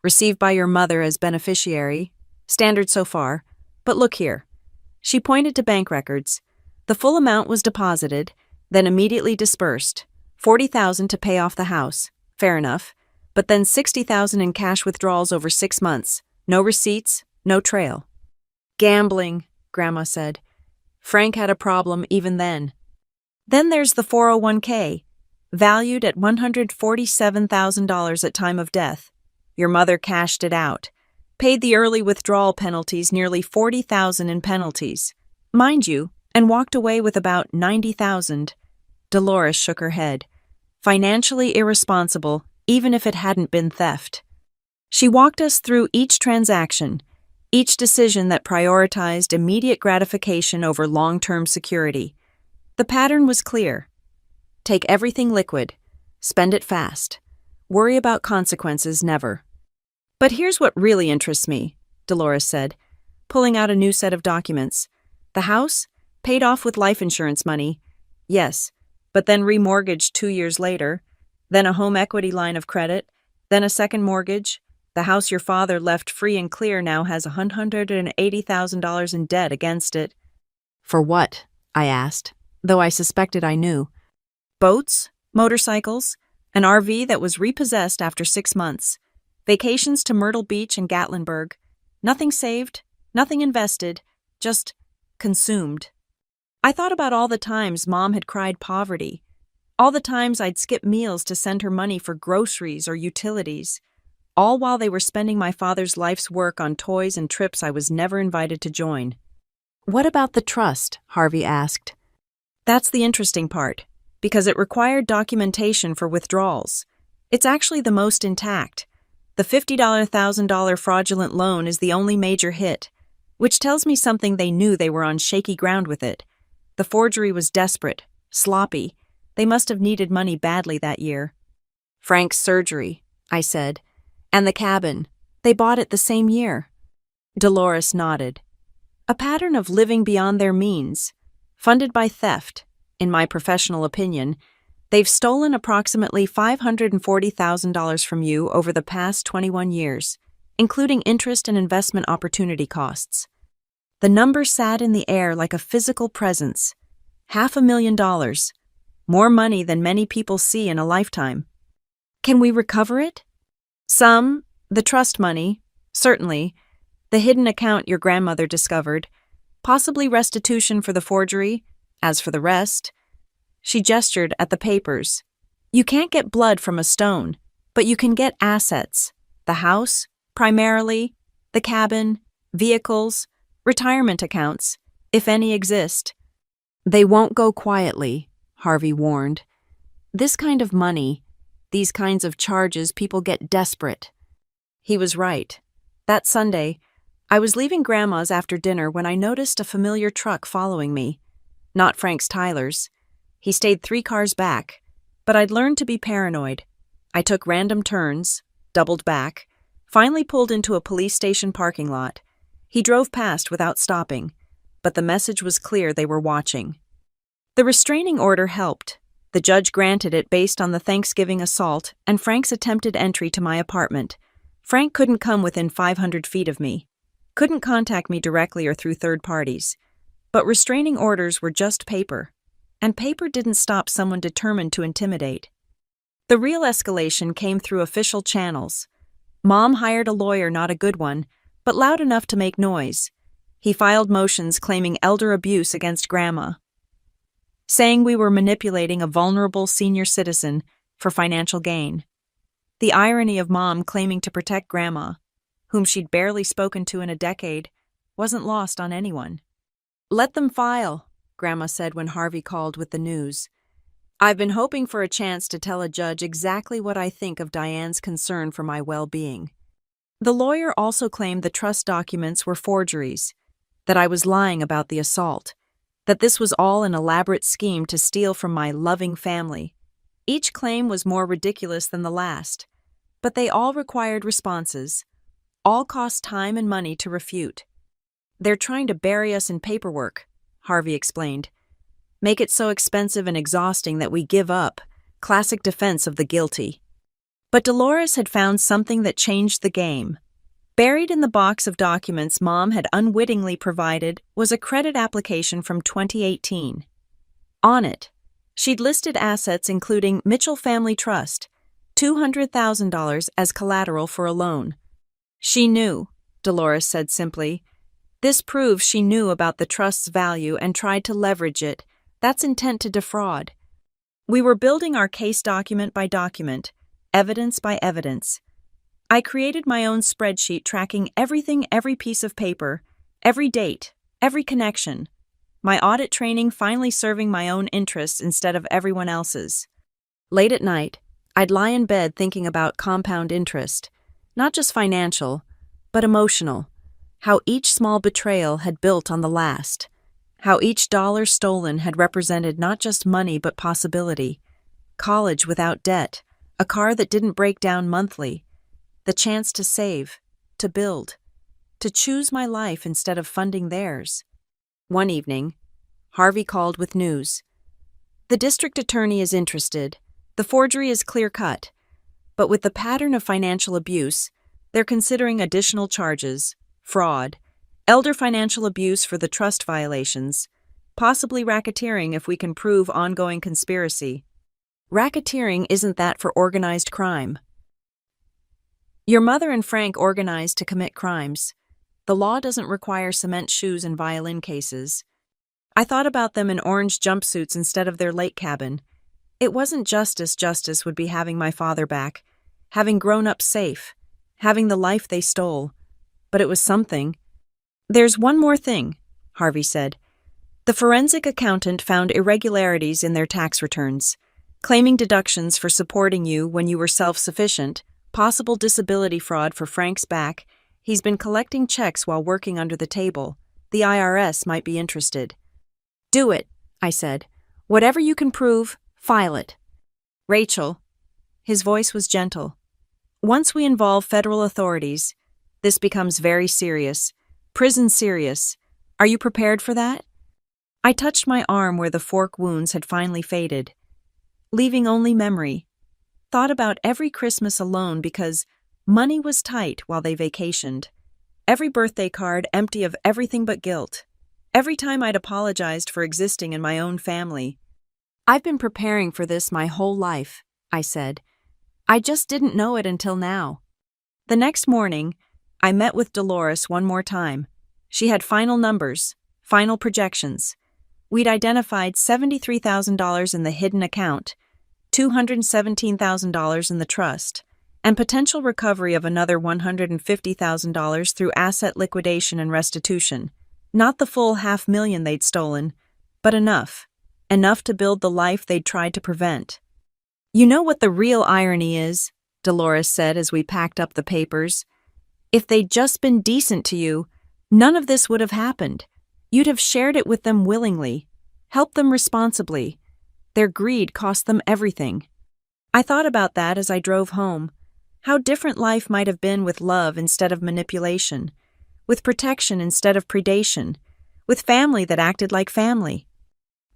received by your mother as beneficiary, standard so far, but look here." She pointed to bank records. The full amount was deposited, then immediately dispersed. $40,000 to pay off the house, fair enough, but then $60,000 in cash withdrawals over 6 months. No receipts, no trail. "Gambling," Grandma said. "Frank had a problem even then." "Then there's the 401k, valued at $147,000 at time of death. Your mother cashed it out, paid the early withdrawal penalties, nearly $40,000 in penalties, mind you, and walked away with about $90,000. Dolores shook her head. Financially irresponsible, even if it hadn't been theft. She walked us through each transaction, each decision that prioritized immediate gratification over long-term security. The pattern was clear. Take everything liquid, spend it fast, worry about consequences never. "But here's what really interests me," Dolores said, pulling out a new set of documents. "The house, paid off with life insurance money. Yes, but then remortgaged 2 years later, then a home equity line of credit, then a second mortgage. The house your father left free and clear now has $180,000 in debt against it." "For what?" I asked, though I suspected I knew. Boats, motorcycles, an RV that was repossessed after 6 months, vacations to Myrtle Beach and Gatlinburg. Nothing saved, nothing invested, just consumed. I thought about all the times Mom had cried poverty, all the times I'd skip meals to send her money for groceries or utilities, all while they were spending my father's life's work on toys and trips I was never invited to join. "What about the trust?" Harvey asked. "That's the interesting part, because it required documentation for withdrawals. It's actually the most intact. The $50,000 fraudulent loan is the only major hit, which tells me something they knew they were on shaky ground with it. The forgery was desperate, sloppy. They must have needed money badly that year." "Frank's surgery," I said, "and the cabin. They bought it the same year." Dolores nodded. "A pattern of living beyond their means, funded by theft. In my professional opinion, they've stolen approximately $540,000 from you over the past 21 years, including interest and investment opportunity costs." The number sat in the air like a physical presence. $500,000. More money than many people see in a lifetime. "Can we recover it?" "Some. The trust money, certainly. The hidden account your grandmother discovered. Possibly restitution for the forgery. As for the rest..." She gestured at the papers. "You can't get blood from a stone, but you can get assets. The house, primarily, the cabin, vehicles, retirement accounts, if any exist." "They won't go quietly," Harvey warned. "This kind of money, these kinds of charges, people get desperate." He was right. That Sunday, I was leaving Grandma's after dinner when I noticed a familiar truck following me. Not Frank's Tyler's. He stayed 3 cars back, but I'd learned to be paranoid. I took random turns, doubled back, finally pulled into a police station parking lot. He drove past without stopping, but the message was clear: they were watching. The restraining order helped. The judge granted it based on the Thanksgiving assault and Frank's attempted entry to my apartment. Frank couldn't come within 500 feet of me, couldn't contact me directly or through third parties. But restraining orders were just paper, and paper didn't stop someone determined to intimidate. The real escalation came through official channels. Mom hired a lawyer, not a good one, but loud enough to make noise. He filed motions claiming elder abuse against Grandma, saying we were manipulating a vulnerable senior citizen for financial gain. The irony of Mom claiming to protect Grandma, whom she'd barely spoken to in a decade, wasn't lost on anyone. "Let them file," Grandma said when Harvey called with the news. "I've been hoping for a chance to tell a judge exactly what I think of Diane's concern for my well-being." The lawyer also claimed the trust documents were forgeries, that I was lying about the assault, that this was all an elaborate scheme to steal from my loving family. Each claim was more ridiculous than the last, but they all required responses. All cost time and money to refute. "They're trying to bury us in paperwork," Harvey explained. "Make it so expensive and exhausting that we give up." Classic defense of the guilty. But Dolores had found something that changed the game. Buried in the box of documents Mom had unwittingly provided was a credit application from 2018. On it, she'd listed assets including Mitchell Family Trust, $200,000 as collateral for a loan. "She knew," Dolores said simply. "This proves she knew about the trust's value and tried to leverage it. That's intent to defraud." We were building our case document by document, evidence by evidence. I created my own spreadsheet tracking everything, every piece of paper, every date, every connection. My audit training finally serving my own interests instead of everyone else's. Late at night, I'd lie in bed thinking about compound interest, not just financial, but emotional. How each small betrayal had built on the last. How each dollar stolen had represented not just money but possibility. College without debt, a car that didn't break down monthly, the chance to save, to build, to choose my life instead of funding theirs. One evening, Harvey called with news. "The district attorney is interested. The forgery is clear-cut. But with the pattern of financial abuse, they're considering additional charges, fraud, elder financial abuse for the trust violations, possibly racketeering if we can prove ongoing conspiracy." Racketeering isn't that for organized crime? Your mother and Frank organized to commit crimes. The law doesn't require cement shoes and violin cases. I thought about them in orange jumpsuits instead of their lake cabin. It wasn't justice would be having my father back, having grown up safe, having the life they stole. But it was something. There's one more thing, Harvey said. The forensic accountant found irregularities in their tax returns, claiming deductions for supporting you when you were self-sufficient, possible disability fraud for Frank's back. He's been collecting checks while working under the table. The IRS might be interested. Do it, I said. Whatever you can prove, file it. Rachel. His voice was gentle. Once we involve federal authorities, this becomes very serious. Prison serious. Are you prepared for that? I touched my arm where the fork wounds had finally faded, leaving only memory. Thought about every Christmas alone because money was tight while they vacationed. Every birthday card empty of everything but guilt. Every time I'd apologized for existing in my own family. I've been preparing for this my whole life, I said. I just didn't know it until now. The next morning, I met with Dolores one more time. She had final numbers, final projections. We'd identified $73,000 in the hidden account, $217,000 in the trust, and potential recovery of another $150,000 through asset liquidation and restitution. Not the full $500,000 they'd stolen, but enough. Enough to build the life they'd tried to prevent. You know what the real irony is, Dolores said as we packed up the papers. If they'd just been decent to you, none of this would have happened. You'd have shared it with them willingly, helped them responsibly. Their greed cost them everything. I thought about that as I drove home. How different life might have been with love instead of manipulation, with protection instead of predation, with family that acted like family.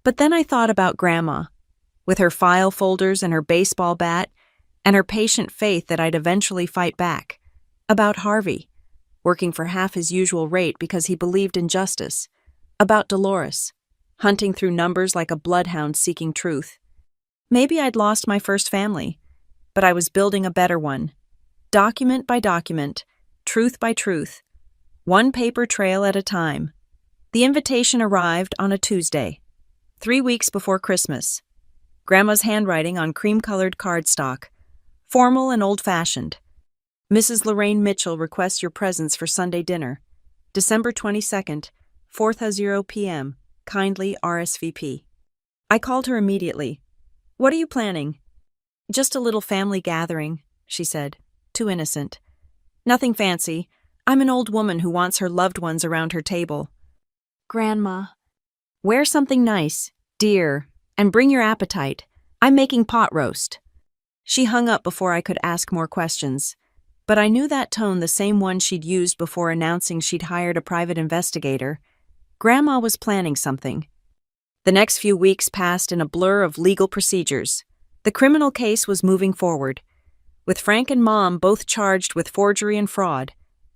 But then I thought about Grandma, with her file folders and her baseball bat, and her patient faith that I'd eventually fight back. About Harvey, working for half his usual rate because he believed in justice. About Dolores, hunting through numbers like a bloodhound seeking truth. Maybe I'd lost my first family, but I was building a better one. Document by document, truth by truth, one paper trail at a time. The invitation arrived on a Tuesday, 3 weeks before Christmas. Grandma's handwriting on cream-colored cardstock, formal and old-fashioned. Mrs. Lorraine Mitchell requests your presence for Sunday dinner, December 22nd, 4:00 p.m. Kindly RSVP. I called her immediately. What are you planning? Just a little family gathering, she said, too innocent. Nothing fancy. I'm an old woman who wants her loved ones around her table. Grandma. Wear something nice, dear, and bring your appetite. I'm making pot roast. She hung up before I could ask more questions, but I knew that tone the same one she'd used before announcing she'd hired a private investigator. Grandma was planning something. The next few weeks passed in a blur of legal procedures. The criminal case was moving forward, with Frank and Mom both charged with forgery and fraud.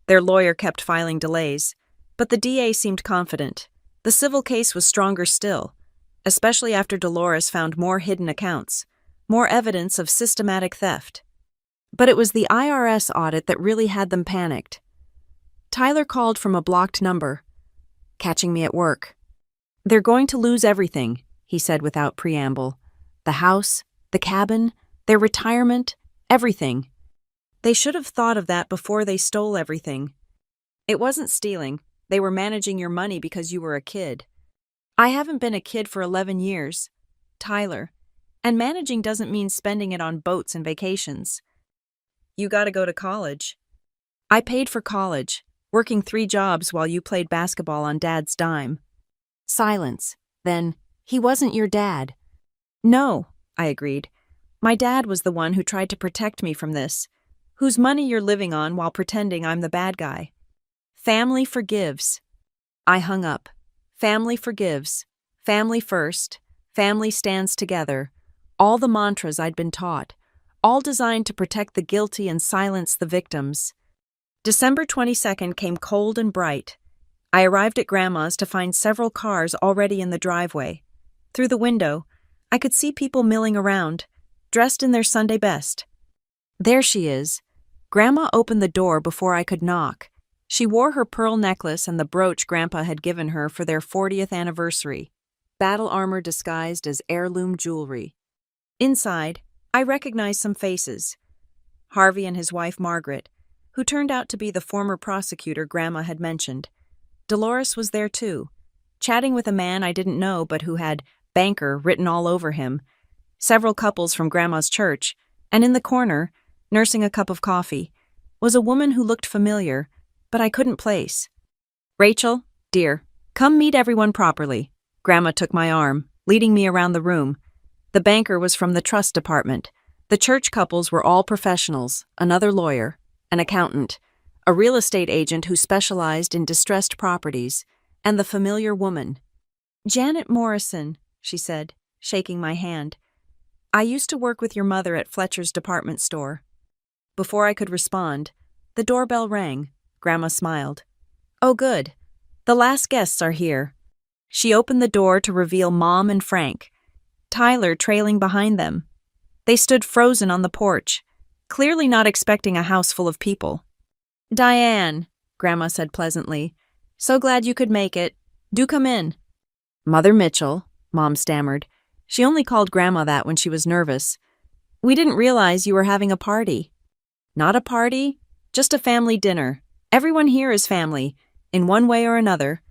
Their lawyer kept filing delays, but the DA seemed confident. The civil case was stronger still, especially after Dolores found more hidden accounts, more evidence of systematic theft. But it was the IRS audit that really had them panicked. Tyler called from a blocked number, catching me at work. They're going to lose everything, he said without preamble. The house, the cabin, their retirement, everything. They should have thought of that before they stole everything. It wasn't stealing. They were managing your money because you were a kid. I haven't been a kid for 11 years, Tyler, and managing doesn't mean spending it on boats and vacations. You gotta go to college. I paid for college, working 3 jobs while you played basketball on Dad's dime. Silence. Then, he wasn't your dad. No, I agreed. My dad was the one who tried to protect me from this, whose money you're living on while pretending I'm the bad guy. Family forgives. I hung up. Family forgives. Family first. Family stands together. All the mantras I'd been taught, all designed to protect the guilty and silence the victims. December 22nd came cold and bright. I arrived at Grandma's to find several cars already in the driveway. Through the window, I could see people milling around, dressed in their Sunday best. There she is. Grandma opened the door before I could knock. She wore her pearl necklace and the brooch Grandpa had given her for their 40th anniversary, battle armor disguised as heirloom jewelry. Inside, I recognized some faces. Harvey and his wife Margaret, who turned out to be the former prosecutor Grandma had mentioned. Dolores was there too, chatting with a man I didn't know but who had banker written all over him, several couples from Grandma's church, and in the corner, nursing a cup of coffee, was a woman who looked familiar, but I couldn't place. "Rachel, dear, come meet everyone properly." Grandma took my arm, leading me around the room. The banker was from the trust department. The church couples were all professionals, another lawyer, an accountant, a real estate agent who specialized in distressed properties, and the familiar woman. "Janet Morrison," she said, shaking my hand. "I used to work with your mother at Fletcher's department store." Before I could respond, the doorbell rang. Grandma smiled. "Oh, good. The last guests are here." She opened the door to reveal Mom and Frank, Tyler trailing behind them. They stood frozen on the porch, clearly not expecting a house full of people. "Diane," Grandma said pleasantly, "so glad you could make it. Do come in." "Mother Mitchell," Mom stammered. She only called Grandma that when she was nervous. "We didn't realize you were having a party." "Not a party, just a family dinner. Everyone here is family, in one way or another."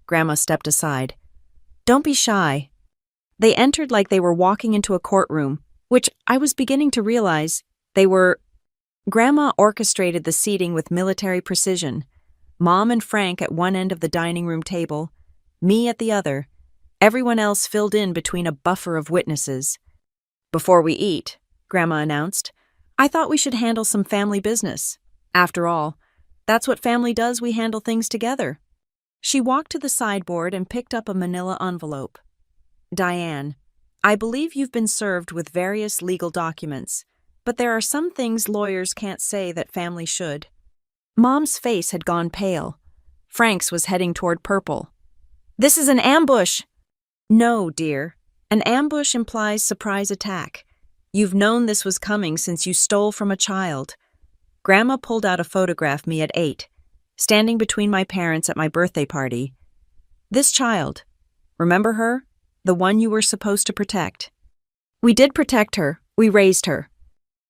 Grandma stepped aside. "Don't be shy." They entered like they were walking into a courtroom, which I was beginning to realize they were. Grandma orchestrated the seating with military precision. Mom and Frank at one end of the dining room table, me at the other. Everyone else filled in between a buffer of witnesses. "Before we eat," Grandma announced, "I thought we should handle some family business. After all, that's what family does, we handle things together." She walked to the sideboard and picked up a manila envelope. "Diane, I believe you've been served with various legal documents, but there are some things lawyers can't say that family should." Mom's face had gone pale. Frank's was heading toward purple. "This is an ambush!" "No, dear. An ambush implies surprise attack. You've known this was coming since you stole from a child." Grandma pulled out a photograph of me at 8, standing between my parents at my birthday party. "This child. Remember her? The one you were supposed to protect." "We did protect her. We raised her."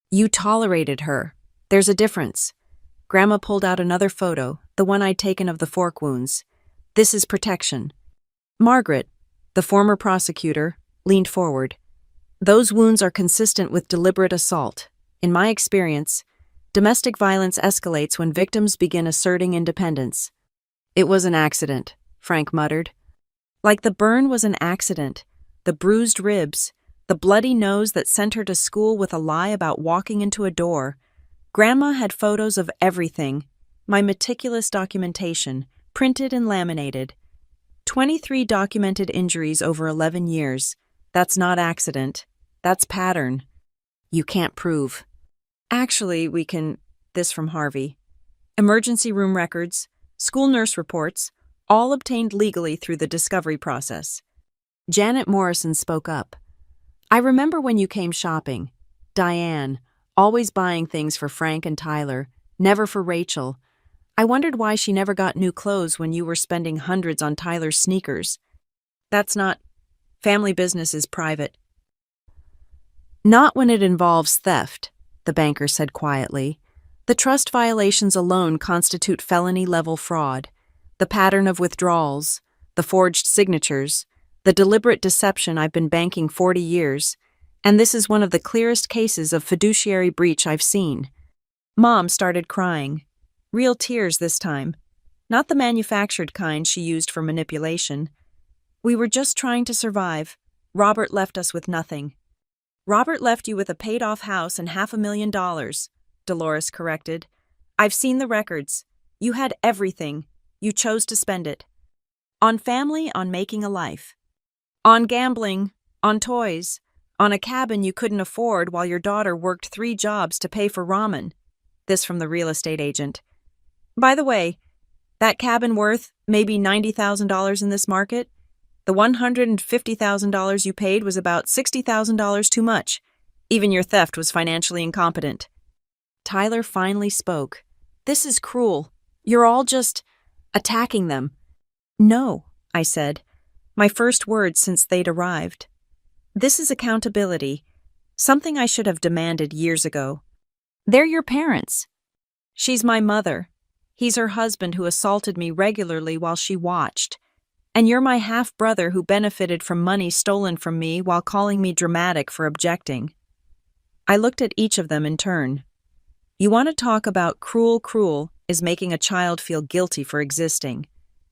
"You tolerated her. There's a difference." Grandma pulled out another photo, the one I'd taken of the fork wounds. "This is protection." Margaret, the former prosecutor, leaned forward. "Those wounds are consistent with deliberate assault. In my experience, domestic violence escalates when victims begin asserting independence." "It was an accident," Frank muttered. Like the burn was an accident, the bruised ribs, the bloody nose that sent her to school with a lie about walking into a door. Grandma had photos of everything, my meticulous documentation, printed and laminated. 23 documented injuries over 11 years. That's not accident. That's pattern. "You can't prove." "Actually, we can." This from Harvey. "Emergency room records, school nurse reports, all obtained legally through the discovery process." Janet Morrison spoke up. "I remember when you came shopping. Diane, always buying things for Frank and Tyler, never for Rachel. I wondered why she never got new clothes when you were spending hundreds on Tyler's sneakers." "That's not. Family business is private." "Not when it involves theft," the banker said quietly. "The trust violations alone constitute felony-level fraud. The pattern of withdrawals, the forged signatures, the deliberate deception. I've been banking 40 years, and this is one of the clearest cases of fiduciary breach I've seen." Mom started crying. Real tears this time. Not the manufactured kind she used for manipulation. "We were just trying to survive. Robert left us with nothing." "Robert left you with a paid-off house and $500,000, Dolores corrected. "I've seen the records. You had everything. You chose to spend it. On family, on making a life. On gambling, on toys, on a cabin you couldn't afford while your daughter worked 3 jobs to pay for ramen." This from the real estate agent. "By the way, that cabin worth maybe $90,000 in this market? The $150,000 you paid was about $60,000 too much. Even your theft was financially incompetent. Tyler finally spoke. This is cruel. You're all just attacking them. No, I said, my first words since they'd arrived. This is accountability, something I should have demanded years ago. They're your parents. She's my mother. He's her husband who assaulted me regularly while she watched. And you're my half-brother who benefited from money stolen from me while calling me dramatic for objecting. I looked at each of them in turn. You want to talk about cruel is making a child feel guilty for existing.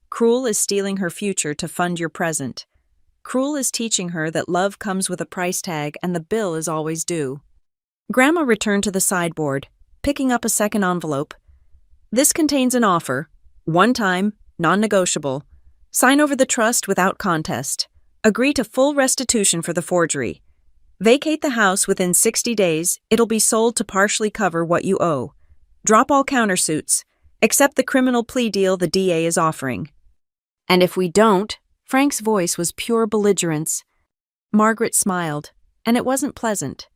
Cruel is stealing her future to fund your present. Cruel is teaching her that love comes with a price tag and the bill is always due. Grandma returned to the sideboard, picking up a second envelope. This contains an offer. One time, non-negotiable. Sign over the trust without contest. Agree to full restitution for the forgery. Vacate the house within 60 days. It'll be sold to partially cover what you owe. Drop all countersuits. Accept the criminal plea deal the DA is offering. And if we don't, Frank's voice was pure belligerence. Margaret smiled, and it wasn't pleasant.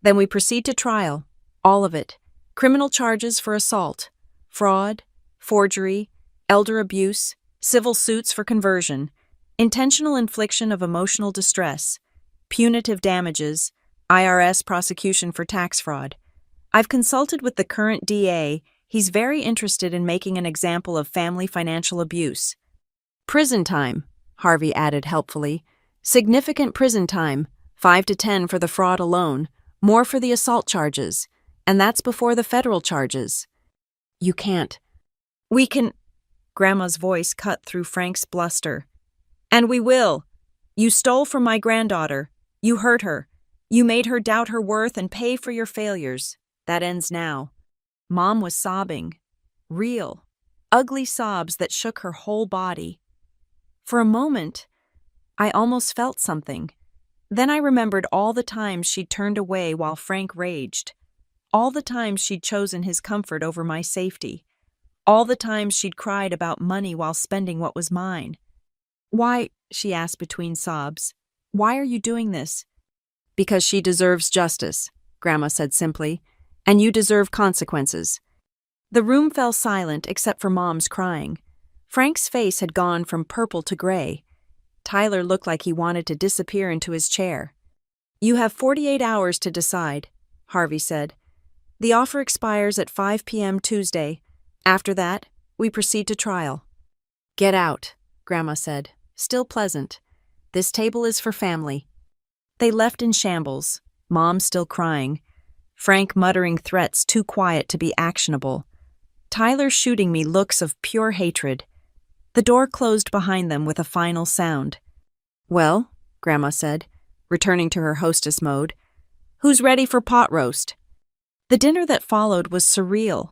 Then we proceed to trial. All of it. Criminal charges for assault, fraud, forgery, elder abuse, civil suits for conversion, intentional infliction of emotional distress, punitive damages, IRS prosecution for tax fraud. I've consulted with the current DA. He's very interested in making an example of family financial abuse. Prison time, Harvey added helpfully. Significant prison time, 5 to 10 for the fraud alone, more for the assault charges, and that's before the federal charges. You can't. We can. Grandma's voice cut through Frank's bluster. And we will. You stole from my granddaughter. You hurt her. You made her doubt her worth and pay for your failures. That ends now. Mom was sobbing. Real, ugly sobs that shook her whole body. For a moment, I almost felt something. Then I remembered all the times she'd turned away while Frank raged. All the times she'd chosen his comfort over my safety. All the times she'd cried about money while spending what was mine. Why, she asked between sobs, why are you doing this? Because she deserves justice, Grandma said simply, and you deserve consequences. The room fell silent except for Mom's crying. Frank's face had gone from purple to gray. Tyler looked like he wanted to disappear into his chair. You have 48 hours to decide, Harvey said. The offer expires at 5 p.m. Tuesday. After that, we proceed to trial. Get out, Grandma said, still pleasant. This table is for family. They left in shambles, Mom still crying, Frank muttering threats too quiet to be actionable, Tyler shooting me looks of pure hatred. The door closed behind them with a final sound. Well, Grandma said, returning to her hostess mode, who's ready for pot roast? The dinner that followed was surreal.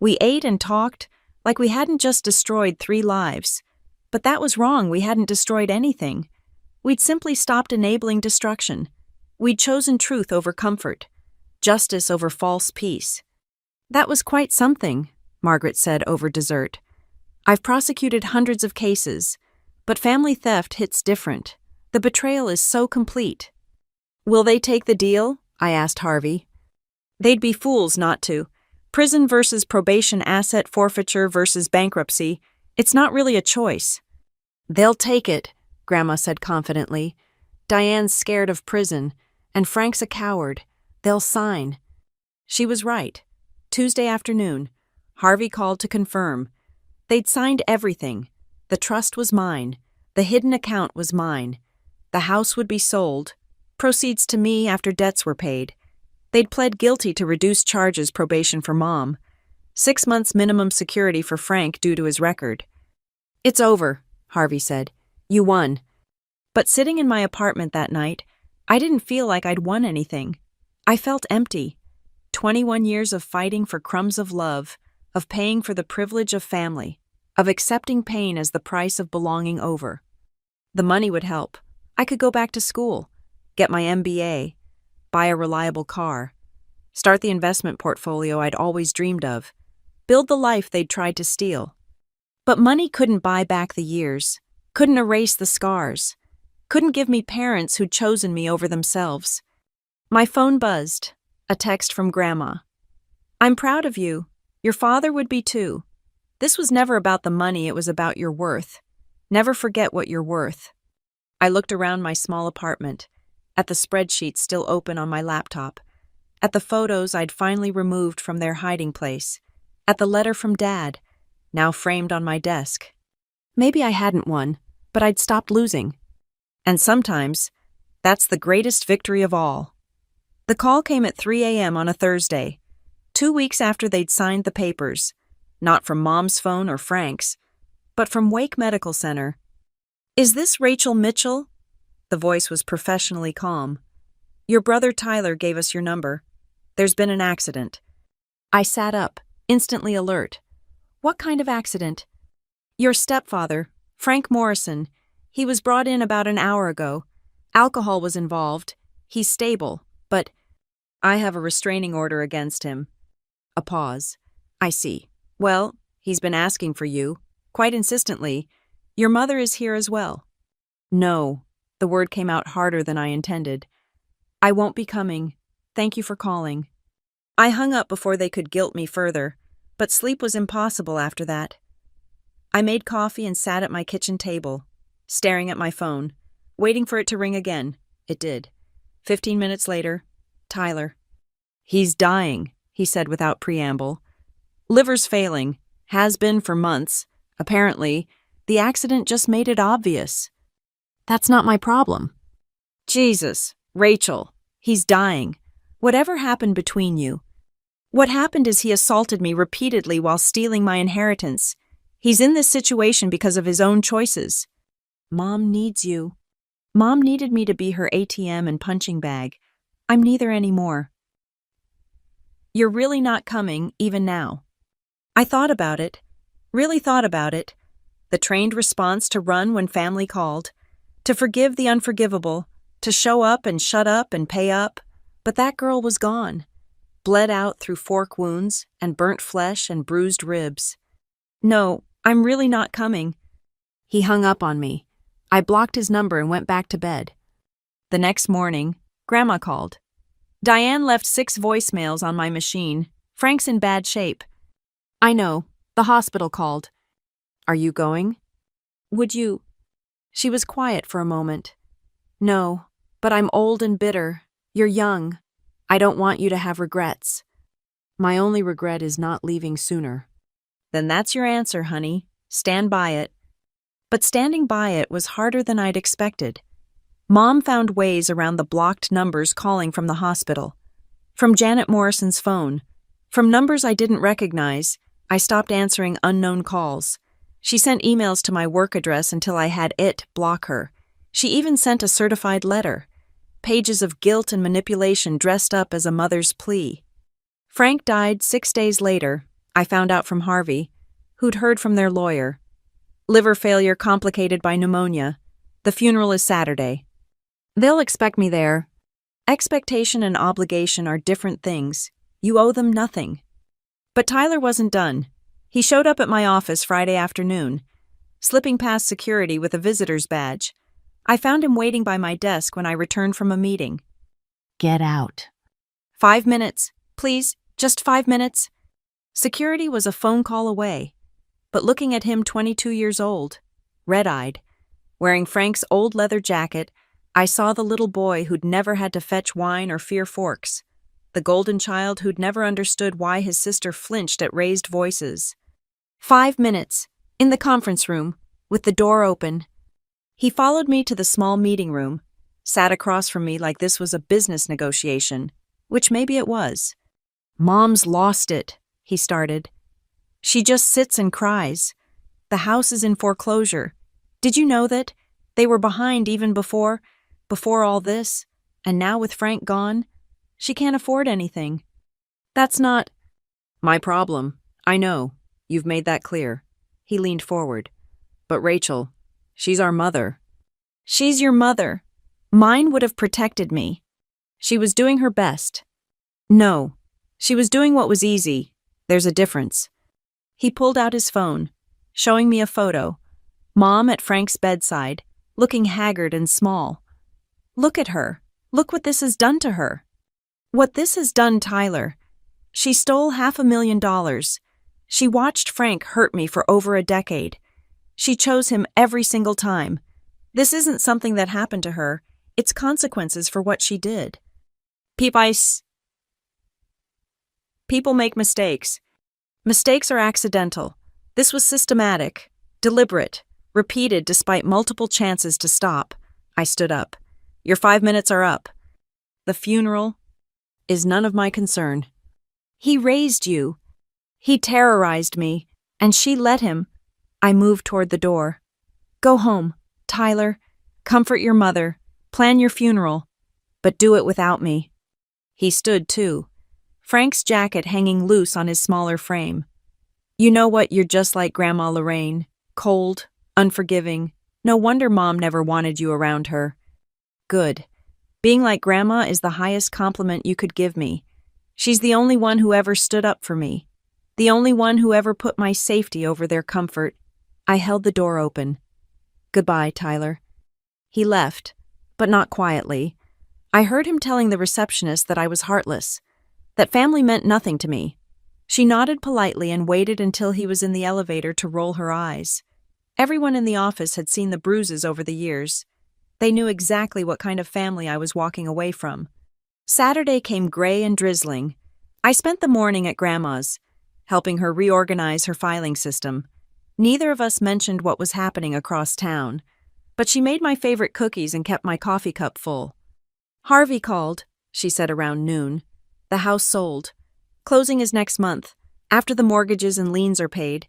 We ate and talked like we hadn't just destroyed 3 lives. But that was wrong, we hadn't destroyed anything. We'd simply stopped enabling destruction. We'd chosen truth over comfort, justice over false peace. That was quite something, Margaret said over dessert. I've prosecuted hundreds of cases, but family theft hits different. The betrayal is so complete. Will they take the deal? I asked Harvey. They'd be fools not to. Prison versus probation, asset forfeiture versus bankruptcy. It's not really a choice. They'll take it, Grandma said confidently. Diane's scared of prison, and Frank's a coward. They'll sign. She was right. Tuesday afternoon, Harvey called to confirm. They'd signed everything. The trust was mine. The hidden account was mine. The house would be sold. Proceeds to me after debts were paid. They'd pled guilty to reduced charges probation for Mom. 6 months minimum security for Frank due to his record. It's over, Harvey said. You won. But sitting in my apartment that night, I didn't feel like I'd won anything. I felt empty. 21 years of fighting for crumbs of love, of paying for the privilege of family, of accepting pain as the price of belonging over. The money would help. I could go back to school, get my MBA, buy a reliable car, start the investment portfolio I'd always dreamed of, build the life they'd tried to steal. But money couldn't buy back the years, couldn't erase the scars, couldn't give me parents who'd chosen me over themselves. My phone buzzed. A text from Grandma. I'm proud of you. Your father would be too. This was never about the money, it was about your worth. Never forget what you're worth. I looked around my small apartment, at the spreadsheet still open on my laptop, at the photos I'd finally removed from their hiding place, at the letter from Dad, now framed on my desk. Maybe I hadn't won, but I'd stopped losing. And sometimes, that's the greatest victory of all. The call came at 3 a.m. on a Thursday, 2 weeks after they'd signed the papers, not from Mom's phone or Frank's, but from Wake Medical Center. Is this Rachel Mitchell? The voice was professionally calm. Your brother Tyler gave us your number. There's been an accident. I sat up, instantly alert. What kind of accident? Your stepfather, Frank Morrison. He was brought in about an hour ago. Alcohol was involved. He's stable, but I have a restraining order against him. A pause. I see. Well, he's been asking for you, quite insistently. Your mother is here as well. No. The word came out harder than I intended. I won't be coming. Thank you for calling. I hung up before they could guilt me further, but sleep was impossible after that. I made coffee and sat at my kitchen table, staring at my phone, waiting for it to ring again. It did. 15 minutes later, Tyler. He's dying, he said without preamble. Liver's failing. Has been for months. Apparently, the accident just made it obvious. That's not my problem. Jesus, Rachel, he's dying. Whatever happened between you? What happened is he assaulted me repeatedly while stealing my inheritance. He's in this situation because of his own choices. Mom needs you. Mom needed me to be her ATM and punching bag. I'm neither anymore. You're really not coming, even now. I thought about it. Really thought about it. The trained response to run when family called. To forgive the unforgivable. To show up and shut up and pay up. But that girl was gone. Bled out through fork wounds and burnt flesh and bruised ribs. No, I'm really not coming. He hung up on me. I blocked his number and went back to bed. The next morning, Grandma called. Diane left 6 voicemails on my machine. Frank's in bad shape. I know. The hospital called. Are you going? Would you? She was quiet for a moment. No, but I'm old and bitter. You're young. I don't want you to have regrets. My only regret is not leaving sooner. Then that's your answer, honey. Stand by it. But standing by it was harder than I'd expected. Mom found ways around the blocked numbers calling from the hospital. From Janet Morrison's phone. From numbers I didn't recognize, I stopped answering unknown calls. She sent emails to my work address until I had it block her. She even sent a certified letter. Pages of guilt and manipulation dressed up as a mother's plea. Frank died 6 days later, I found out from Harvey, who'd heard from their lawyer. Liver failure complicated by pneumonia. The funeral is Saturday. They'll expect me there. Expectation and obligation are different things. You owe them nothing. But Tyler wasn't done. He showed up at my office Friday afternoon, slipping past security with a visitor's badge. I found him waiting by my desk when I returned from a meeting. Get out. 5 minutes. Please, just 5 minutes. Security was a phone call away. But looking at him 22 years old, red-eyed, wearing Frank's old leather jacket, I saw the little boy who'd never had to fetch wine or fear forks. The golden child who'd never understood why his sister flinched at raised voices. 5 minutes, in the conference room, with the door open. He followed me to the small meeting room, sat across from me like this was a business negotiation, which maybe it was. Mom's lost it, he started. She just sits and cries. The house is in foreclosure. Did you know that? They were behind even before all this, and now with Frank gone, she can't afford anything. That's not my problem. I know. You've made that clear. He leaned forward. But Rachel, she's our mother. She's your mother. Mine would have protected me. She was doing her best. No, she was doing what was easy. There's a difference. He pulled out his phone, showing me a photo. Mom at Frank's bedside, looking haggard and small. Look at her. Look what this has done to her. What this has done, Tyler. She stole $500,000. She watched Frank hurt me for over a decade. She chose him every single time. This isn't something that happened to her. It's consequences for what she did. People make mistakes. Mistakes are accidental. This was systematic, deliberate, repeated despite multiple chances to stop. I stood up. Your 5 minutes are up. The funeral is none of my concern. He raised you. He terrorized me, and she let him. I moved toward the door. Go home, Tyler. Comfort your mother. Plan your funeral. But do it without me. He stood too, Frank's jacket hanging loose on his smaller frame. You know what? You're just like Grandma Lorraine. Cold, unforgiving. No wonder Mom never wanted you around her. Good. Being like Grandma is the highest compliment you could give me. She's the only one who ever stood up for me. The only one who ever put my safety over their comfort. I held the door open. Goodbye, Tyler. He left, but not quietly. I heard him telling the receptionist that I was heartless, that family meant nothing to me. She nodded politely and waited until he was in the elevator to roll her eyes. Everyone in the office had seen the bruises over the years. They knew exactly what kind of family I was walking away from. Saturday came gray and drizzling. I spent the morning at Grandma's, helping her reorganize her filing system. Neither of us mentioned what was happening across town, but she made my favorite cookies and kept my coffee cup full. Harvey called, she said around noon. The house sold. Closing is next month. After the mortgages and liens are paid,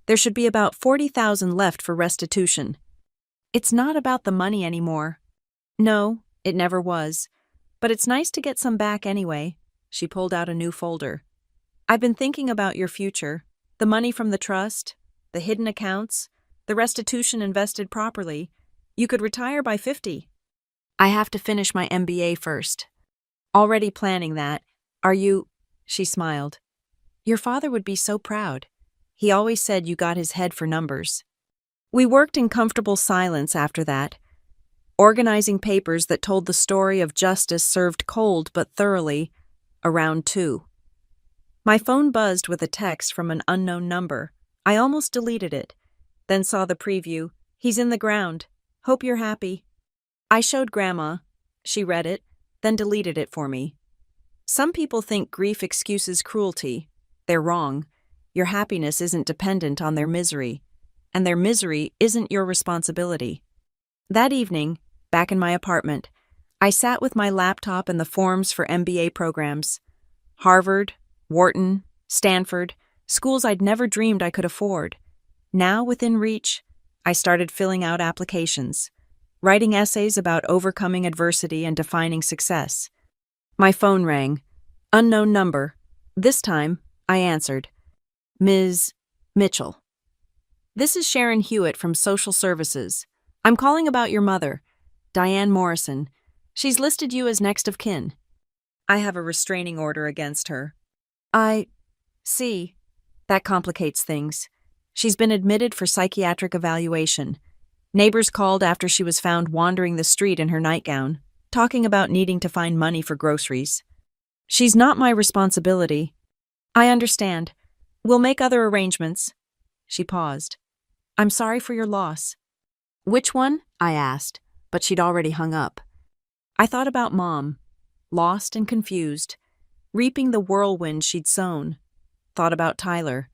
there should be about $40,000 left for restitution. It's not about the money anymore. No, it never was. But it's nice to get some back anyway. She pulled out a new folder. I've been thinking about your future. The money from the trust, the hidden accounts, the restitution invested properly. You could retire by 50. I have to finish my MBA first. Already planning that. Are you? She smiled. Your father would be so proud. He always said you got his head for numbers. We worked in comfortable silence after that, organizing papers that told the story of justice served cold but thoroughly, around 2. My phone buzzed with a text from an unknown number. I almost deleted it, then saw the preview. He's in the ground. Hope you're happy. I showed Grandma. She read it, then deleted it for me. Some people think grief excuses cruelty. They're wrong. Your happiness isn't dependent on their misery, and their misery isn't your responsibility. That evening, back in my apartment, I sat with my laptop and the forms for MBA programs. Harvard, Wharton, Stanford, schools I'd never dreamed I could afford. Now within reach, I started filling out applications, writing essays about overcoming adversity and defining success. My phone rang. Unknown number. This time, I answered. Ms. Mitchell. This is Sharon Hewitt from Social Services. I'm calling about your mother, Diane Morrison. She's listed you as next of kin. I have a restraining order against her. I see. That complicates things. She's been admitted for psychiatric evaluation. Neighbors called after she was found wandering the street in her nightgown, talking about needing to find money for groceries. She's not my responsibility. I understand. We'll make other arrangements. She paused. I'm sorry for your loss. Which one? I asked, but she'd already hung up. I thought about Mom, lost and confused, reaping the whirlwind she'd sown. Thought about Tyler,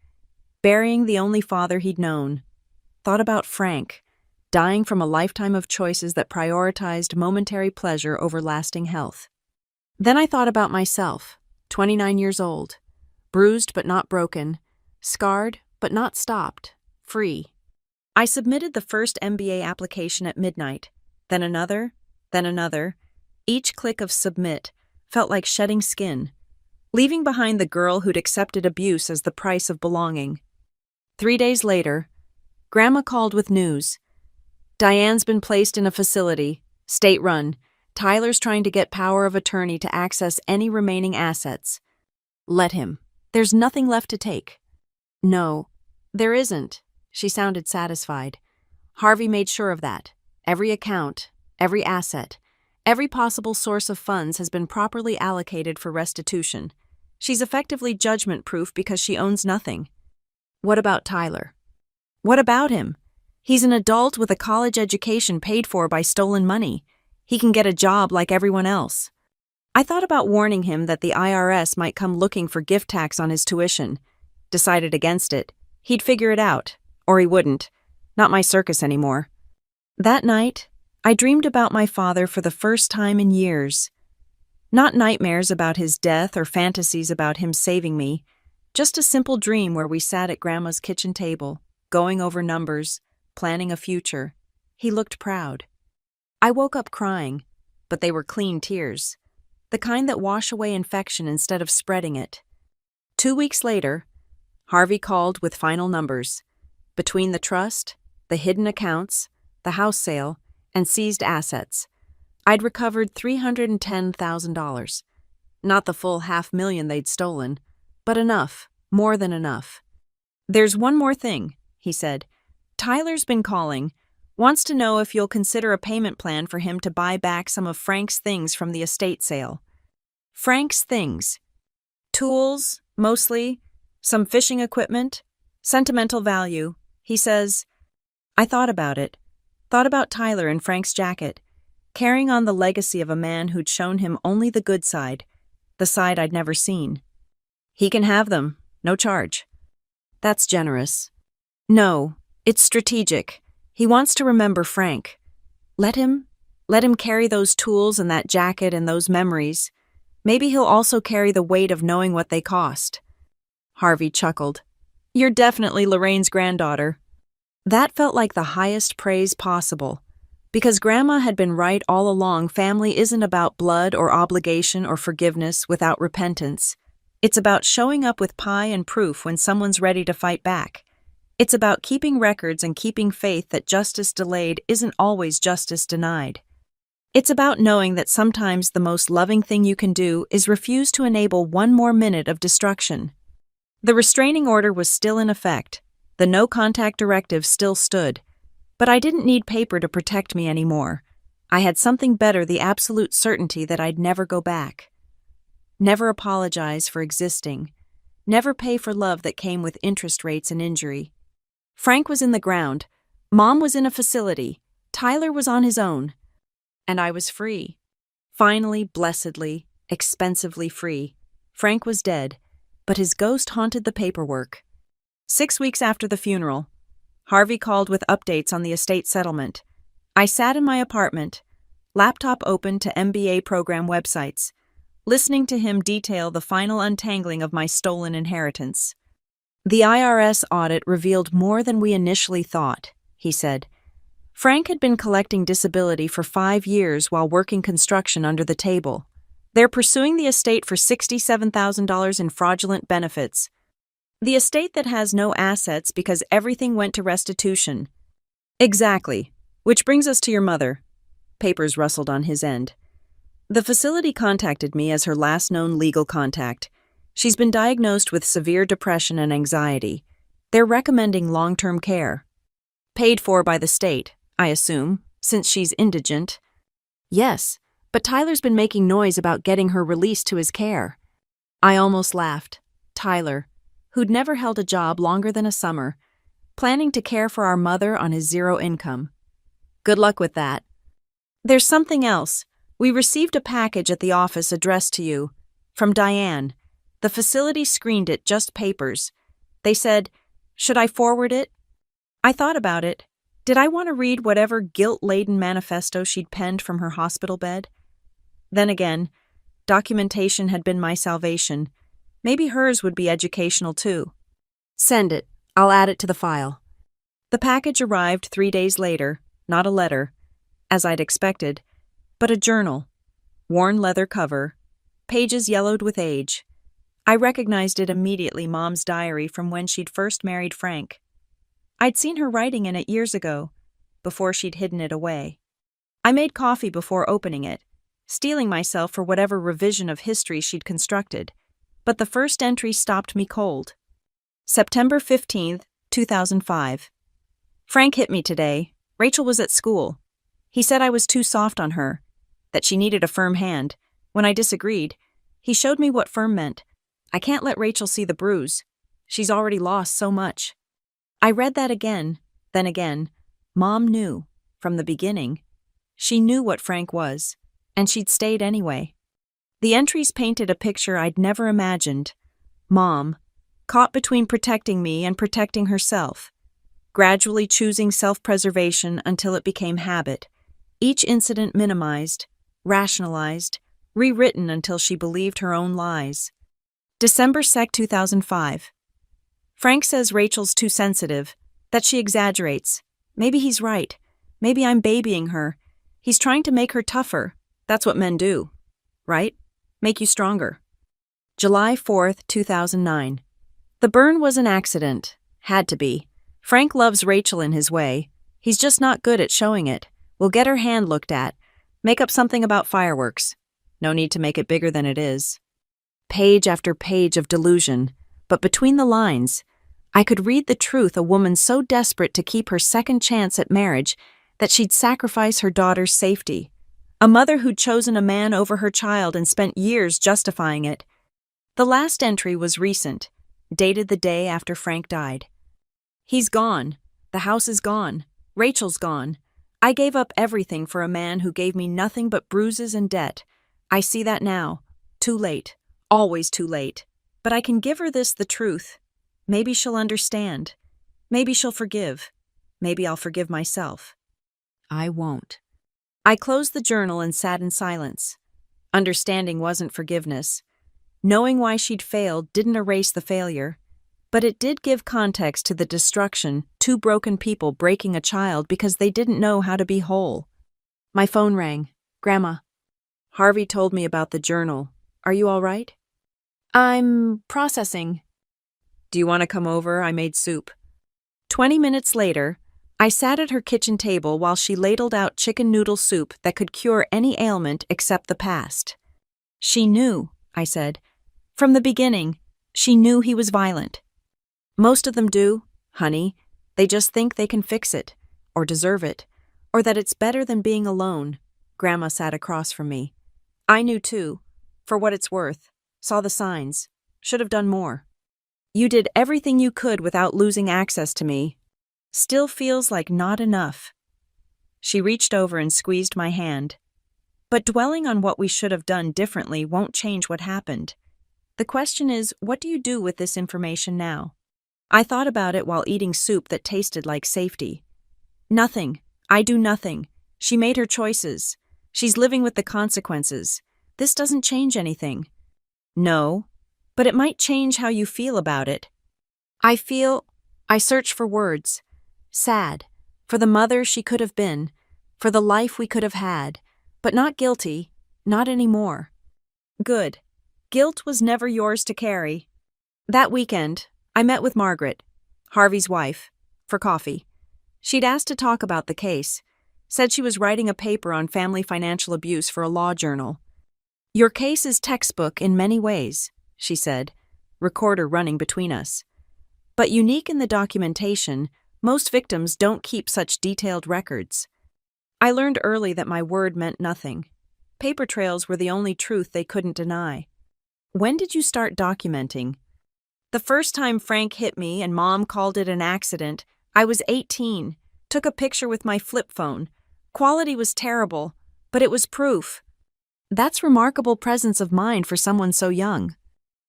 burying the only father he'd known. Thought about Frank, dying from a lifetime of choices that prioritized momentary pleasure over lasting health. Then I thought about myself, 29 years old, bruised but not broken, scarred but not stopped, free. I submitted the first MBA application at midnight, then another, then another. Each click of submit felt like shedding skin, leaving behind the girl who'd accepted abuse as the price of belonging. 3 days later, Grandma called with news. Diane's been placed in a facility, state-run. Tyler's trying to get power of attorney to access any remaining assets. Let him. There's nothing left to take. No, there isn't. She sounded satisfied. Harvey made sure of that. Every account, every asset, Every possible source of funds has been properly allocated for restitution. She's effectively judgment-proof because she owns nothing. What about Tyler? What about him? He's an adult with a college education paid for by stolen money. He can get a job like everyone else. I thought about warning him that the IRS might come looking for gift tax on his tuition. Decided against it. He'd figure it out. Or he wouldn't. Not my circus anymore. That night, I dreamed about my father for the first time in years. Not nightmares about his death or fantasies about him saving me. Just a simple dream where we sat at Grandma's kitchen table, going over numbers, planning a future. He looked proud. I woke up crying, but they were clean tears. The kind that wash away infection instead of spreading it. 2 weeks later, Harvey called with final numbers. Between the trust, the hidden accounts, the house sale, and seized assets, I'd recovered $310,000. Not the full $500,000 they'd stolen, but enough, more than enough. There's one more thing, he said. Tyler's been calling, wants to know if you'll consider a payment plan for him to buy back some of Frank's things from the estate sale. Frank's things. Tools, mostly, some fishing equipment, sentimental value. He says, I thought about it. Thought about Tyler and Frank's jacket, carrying on the legacy of a man who'd shown him only the good side, the side I'd never seen. He can have them, no charge. That's generous. No, it's strategic. He wants to remember Frank. Let him carry those tools and that jacket and those memories. Maybe he'll also carry the weight of knowing what they cost. Harvey chuckled. You're definitely Lorraine's granddaughter. That felt like the highest praise possible. Because Grandma had been right all along, family isn't about blood or obligation or forgiveness without repentance. It's about showing up with pie and proof when someone's ready to fight back. It's about keeping records and keeping faith that justice delayed isn't always justice denied. It's about knowing that sometimes the most loving thing you can do is refuse to enable one more minute of destruction. The restraining order was still in effect. The no-contact directive still stood. But I didn't need paper to protect me anymore. I had something better, the absolute certainty that I'd never go back. Never apologize for existing. Never pay for love that came with interest rates and injury. Frank was in the ground. Mom was in a facility. Tyler was on his own. And I was free. Finally, blessedly, expensively free. Frank was dead, but his ghost haunted the paperwork. 6 weeks after the funeral, Harvey called with updates on the estate settlement. I sat in my apartment, laptop open to MBA program websites, listening to him detail the final untangling of my stolen inheritance. The IRS audit revealed more than we initially thought, he said. Frank had been collecting disability for 5 years while working construction under the table. They're pursuing the estate for $67,000 in fraudulent benefits. The estate that has no assets because everything went to restitution. Exactly. Which brings us to your mother. Papers rustled on his end. The facility contacted me as her last known legal contact. She's been diagnosed with severe depression and anxiety. They're recommending long-term care. Paid for by the state, I assume, since she's indigent. Yes, but Tyler's been making noise about getting her released to his care. I almost laughed. Tyler, who'd never held a job longer than a summer, planning to care for our mother on his zero income. Good luck with that. There's something else. We received a package at the office addressed to you. From Diane. The facility screened it, just papers. They said, should I forward it? I thought about it. Did I want to read whatever guilt-laden manifesto she'd penned from her hospital bed? Then again, documentation had been my salvation. Maybe hers would be educational too. Send it. I'll add it to the file. The package arrived 3 days later, not a letter, as I'd expected, but a journal. Worn leather cover, pages yellowed with age. I recognized it immediately, Mom's diary from when she'd first married Frank. I'd seen her writing in it years ago, before she'd hidden it away. I made coffee before opening it, steeling myself for whatever revision of history she'd constructed. But the first entry stopped me cold. September 15th, 2005. Frank hit me today. Rachel was at school. He said I was too soft on her. that she needed a firm hand. When I disagreed, he showed me what firm meant. I can't let Rachel see the bruise. She's already lost so much. I read that again, then again. Mom knew, from the beginning. She knew what Frank was, and she'd stayed anyway. The entries painted a picture I'd never imagined. Mom, caught between protecting me and protecting herself, gradually choosing self-preservation until it became habit. Each incident minimized, rationalized, rewritten until she believed her own lies. December 2nd, 2005. Frank says Rachel's too sensitive, that she exaggerates. Maybe he's right. Maybe I'm babying her. He's trying to make her tougher. That's what men do, right? Make you stronger. July 4th, 2009. The burn was an accident. Had to be. Frank loves Rachel in his way. He's just not good at showing it. We'll get her hand looked at. Make up something about fireworks. No need to make it bigger than it is. Page after page of delusion. But between the lines, I could read the truth. A woman so desperate to keep her second chance at marriage that she'd sacrifice her daughter's safety. A mother who'd chosen a man over her child and spent years justifying it. The last entry was recent, dated the day after Frank died. He's gone. The house is gone. Rachel's gone. I gave up everything for a man who gave me nothing but bruises and debt. I see that now. Too late. Always too late. But I can give her the truth. Maybe she'll understand. Maybe she'll forgive. Maybe I'll forgive myself. I won't. I closed the journal and sat in silence. Understanding wasn't forgiveness. Knowing why she'd failed didn't erase the failure. But it did give context to the destruction, two broken people breaking a child because they didn't know how to be whole. My phone rang. Grandma. Harvey told me about the journal. Are you all right? I'm processing. Do you want to come over? I made soup. 20 minutes later, I sat at her kitchen table while she ladled out chicken noodle soup that could cure any ailment except the past. She knew, I said. From the beginning, she knew he was violent. Most of them do, honey. They just think they can fix it, or deserve it, or that it's better than being alone. Grandma sat across from me. I knew too, for what it's worth. Saw the signs. Should have done more. You did everything you could without losing access to me. Still feels like not enough. She reached over and squeezed my hand. But dwelling on what we should have done differently won't change what happened. The question is, what do you do with this information now? I thought about it while eating soup that tasted like safety. Nothing. I do nothing. She made her choices. She's living with the consequences. This doesn't change anything. No, but it might change how you feel about it. I search for words. Sad. For the mother she could have been. For the life we could have had. But not guilty. Not anymore. Good. Guilt was never yours to carry. That weekend, I met with Margaret, Harvey's wife, for coffee. She'd asked to talk about the case. Said she was writing a paper on family financial abuse for a law journal. Your case is textbook in many ways, she said, recorder running between us. But unique in the documentation, most victims don't keep such detailed records. I learned early that my word meant nothing. Paper trails were the only truth they couldn't deny. When did you start documenting? The first time Frank hit me and Mom called it an accident, I was 18. Took a picture with my flip phone. Quality was terrible, but it was proof. That's remarkable presence of mind for someone so young.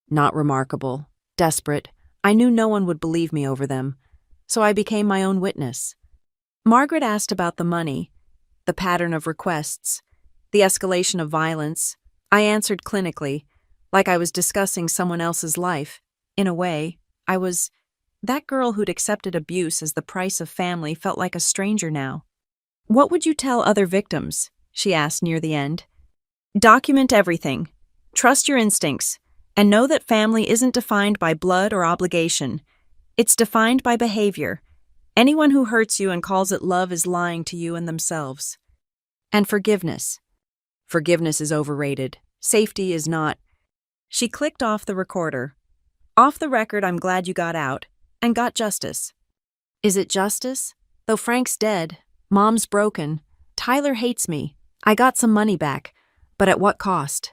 Not remarkable. Desperate. I knew no one would believe me over them, so I became my own witness. Margaret asked about the money, the pattern of requests, the escalation of violence. I answered clinically, like I was discussing someone else's life. In a way, I was. That girl who'd accepted abuse as the price of family felt like a stranger now. What would you tell other victims? She asked near the end. Document everything. Trust your instincts. And know that family isn't defined by blood or obligation. It's defined by behavior. Anyone who hurts you and calls it love is lying to you and themselves. And forgiveness. Forgiveness is overrated. Safety is not. She clicked off the recorder. Off the record, I'm glad you got out. And got justice. Is it justice? Though Frank's dead, Mom's broken, Tyler hates me, I got some money back, but at what cost?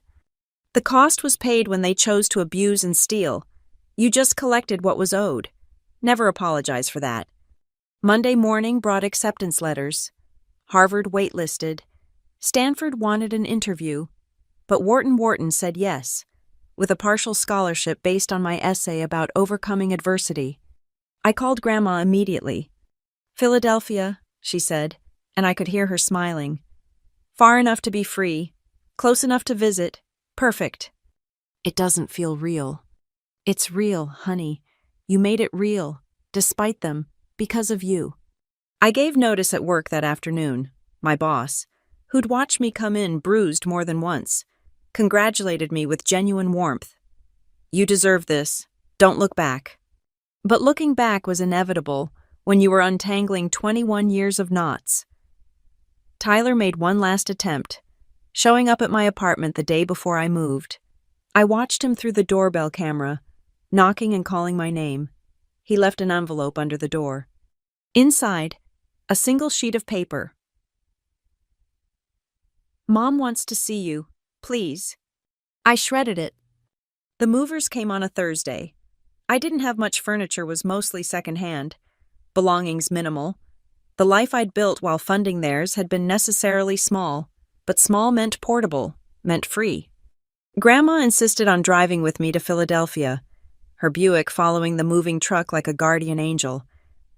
The cost was paid when they chose to abuse and steal. You just collected what was owed. Never apologize for that. Monday morning brought acceptance letters. Harvard waitlisted. Stanford wanted an interview, but Wharton said yes, with a partial scholarship based on my essay about overcoming adversity. I called Grandma immediately. Philadelphia, she said, and I could hear her smiling. Far enough to be free, close enough to visit, perfect. It doesn't feel real. It's real, honey. You made it real, despite them, because of you. I gave notice at work that afternoon. My boss, who'd watched me come in bruised more than once, congratulated me with genuine warmth. You deserve this. Don't look back. But looking back was inevitable when you were untangling 21 years of knots. Tyler made one last attempt, showing up at my apartment the day before I moved. I watched him through the doorbell camera, knocking and calling my name. He left an envelope under the door. Inside, a single sheet of paper. Mom wants to see you, please. I shredded it. The movers came on a Thursday. I didn't have much furniture, was mostly secondhand. Belongings minimal. The life I'd built while funding theirs had been necessarily small, but small meant portable, meant free. Grandma insisted on driving with me to Philadelphia, her Buick following the moving truck like a guardian angel.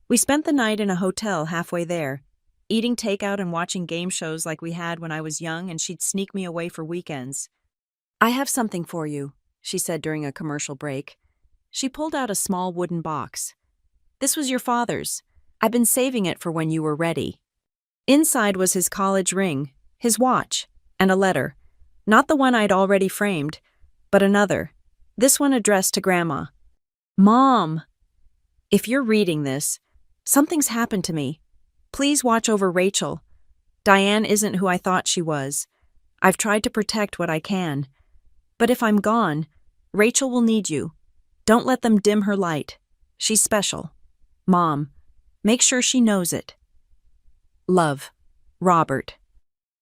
We spent the night in a hotel halfway there, eating takeout and watching game shows like we had when I was young, and she'd sneak me away for weekends. I have something for you, she said during a commercial break. She pulled out a small wooden box. This was your father's. I've been saving it for when you were ready. Inside was his college ring, his watch, and a letter. Not the one I'd already framed, but another. This one addressed to Grandma. Mom, if you're reading this, something's happened to me. Please watch over Rachel. Diane isn't who I thought she was. I've tried to protect what I can. But if I'm gone, Rachel will need you. Don't let them dim her light. She's special. Mom, make sure she knows it. Love, Robert.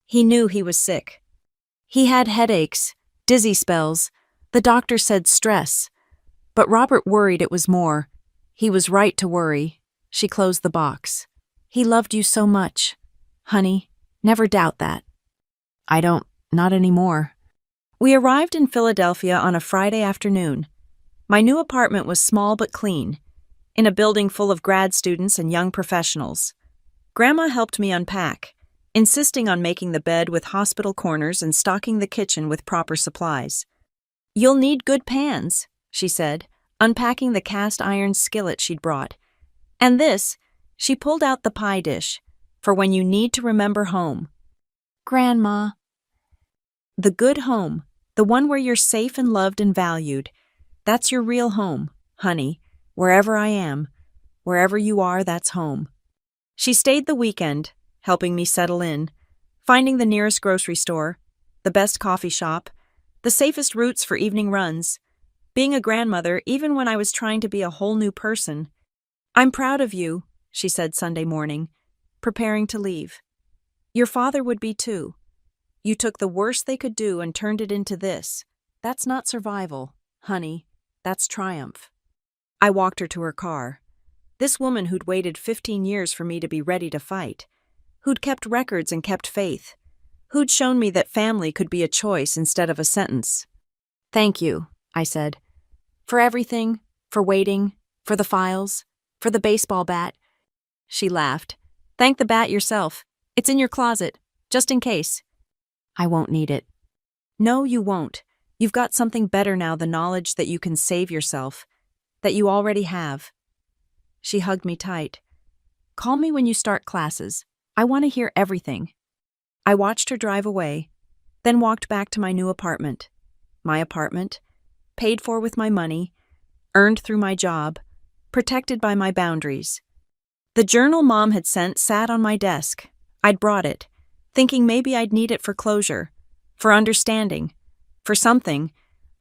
He knew he was sick. He had headaches, dizzy spells. The doctor said stress. But Robert worried it was more. He was right to worry. She closed the box. He loved you so much. Honey, never doubt that. I don't, not anymore. We arrived in Philadelphia on a Friday afternoon. My new apartment was small but clean, in a building full of grad students and young professionals. Grandma helped me unpack, insisting on making the bed with hospital corners and stocking the kitchen with proper supplies. You'll need good pans, she said, unpacking the cast iron skillet she'd brought. And this, she pulled out the pie dish, for when you need to remember home. Grandma. The good home, the one where you're safe and loved and valued. That's your real home, honey. Wherever I am, wherever you are, that's home. She stayed the weekend, helping me settle in, finding the nearest grocery store, the best coffee shop, the safest routes for evening runs, being a grandmother even when I was trying to be a whole new person. I'm proud of you, she said Sunday morning, preparing to leave. Your father would be too. You took the worst they could do and turned it into this. That's not survival, honey. That's triumph. I walked her to her car. This woman who'd waited 15 years for me to be ready to fight, who'd kept records and kept faith, who'd shown me that family could be a choice instead of a sentence. Thank you, I said. For everything, for waiting, for the files, for the baseball bat. She laughed. Thank the bat yourself. It's in your closet, just in case. I won't need it. No, you won't. You've got something better now, the knowledge that you can save yourself, that you already have. She hugged me tight. Call me when you start classes. I want to hear everything. I watched her drive away, then walked back to my new apartment. My apartment, paid for with my money, earned through my job, protected by my boundaries. The journal Mom had sent sat on my desk. I'd brought it, thinking maybe I'd need it for closure, for understanding, for something,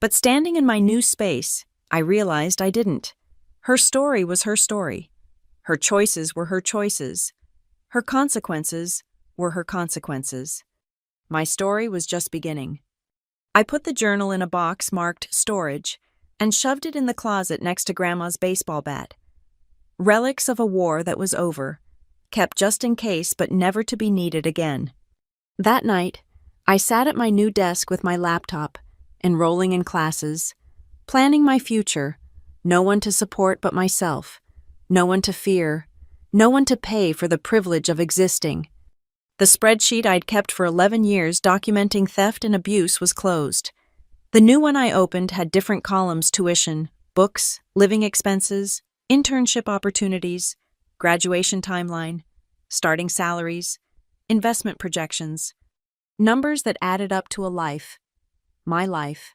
but standing in my new space, I realized I didn't. Her story was her story. Her choices were her choices. Her consequences were her consequences. My story was just beginning. I put the journal in a box marked storage and shoved it in the closet next to Grandma's baseball bat. Relics of a war that was over, kept just in case but never to be needed again. That night, I sat at my new desk with my laptop, enrolling in classes, planning my future, no one to support but myself, no one to fear, no one to pay for the privilege of existing. The spreadsheet I'd kept for 11 years documenting theft and abuse was closed. The new one I opened had different columns: tuition, books, living expenses, internship opportunities, graduation timeline, starting salaries, investment projections, numbers that added up to a life. My life.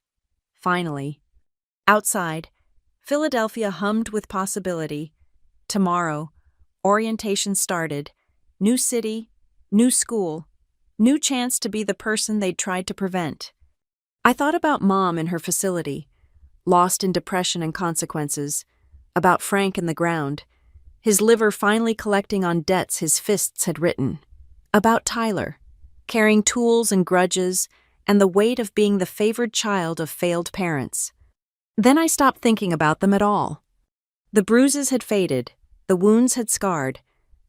Finally. Outside, Philadelphia hummed with possibility. Tomorrow, orientation started. New city, new school, new chance to be the person they'd tried to prevent. I thought about Mom in her facility, lost in depression and consequences, about Frank in the ground, his liver finally collecting on debts his fists had written, about Tyler, carrying tools and grudges and the weight of being the favored child of failed parents. Then I stopped thinking about them at all. The bruises had faded, the wounds had scarred,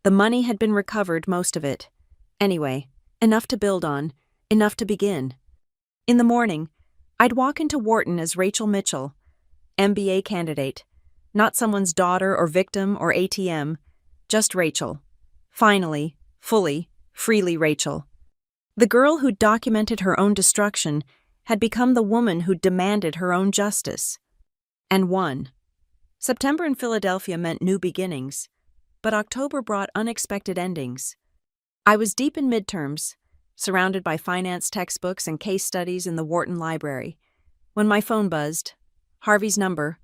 the money had been recovered, most of it. Anyway, enough to build on, enough to begin. In the morning, I'd walk into Wharton as Rachel Mitchell, MBA candidate, not someone's daughter or victim or ATM, just Rachel. Finally, fully, freely Rachel. The girl who'd documented her own destruction had become the woman who demanded her own justice. And won. September in Philadelphia meant new beginnings, but October brought unexpected endings. I was deep in midterms, surrounded by finance textbooks and case studies in the Wharton Library, when my phone buzzed. Harvey's number.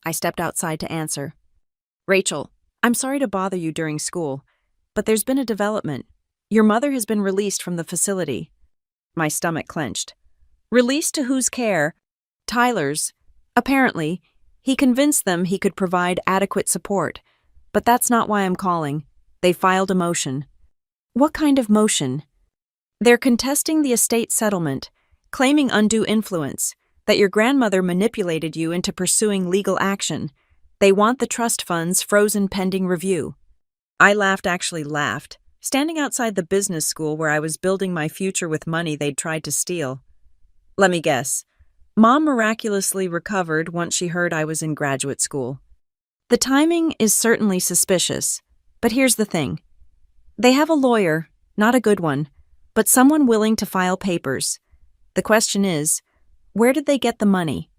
I stepped outside to answer. Rachel, I'm sorry to bother you during school, but there's been a development. Your mother has been released from the facility. My stomach clenched. Released to whose care? Tyler's. Apparently, he convinced them he could provide adequate support, but that's not why I'm calling. They filed a motion. What kind of motion? They're contesting the estate settlement, claiming undue influence, that your grandmother manipulated you into pursuing legal action. They want the trust funds frozen pending review. I actually laughed, standing outside the business school where I was building my future with money they'd tried to steal. Let me guess. Mom miraculously recovered once she heard I was in graduate school. The timing is certainly suspicious, but here's the thing. They have a lawyer, not a good one, but someone willing to file papers. The question is, where did they get the money?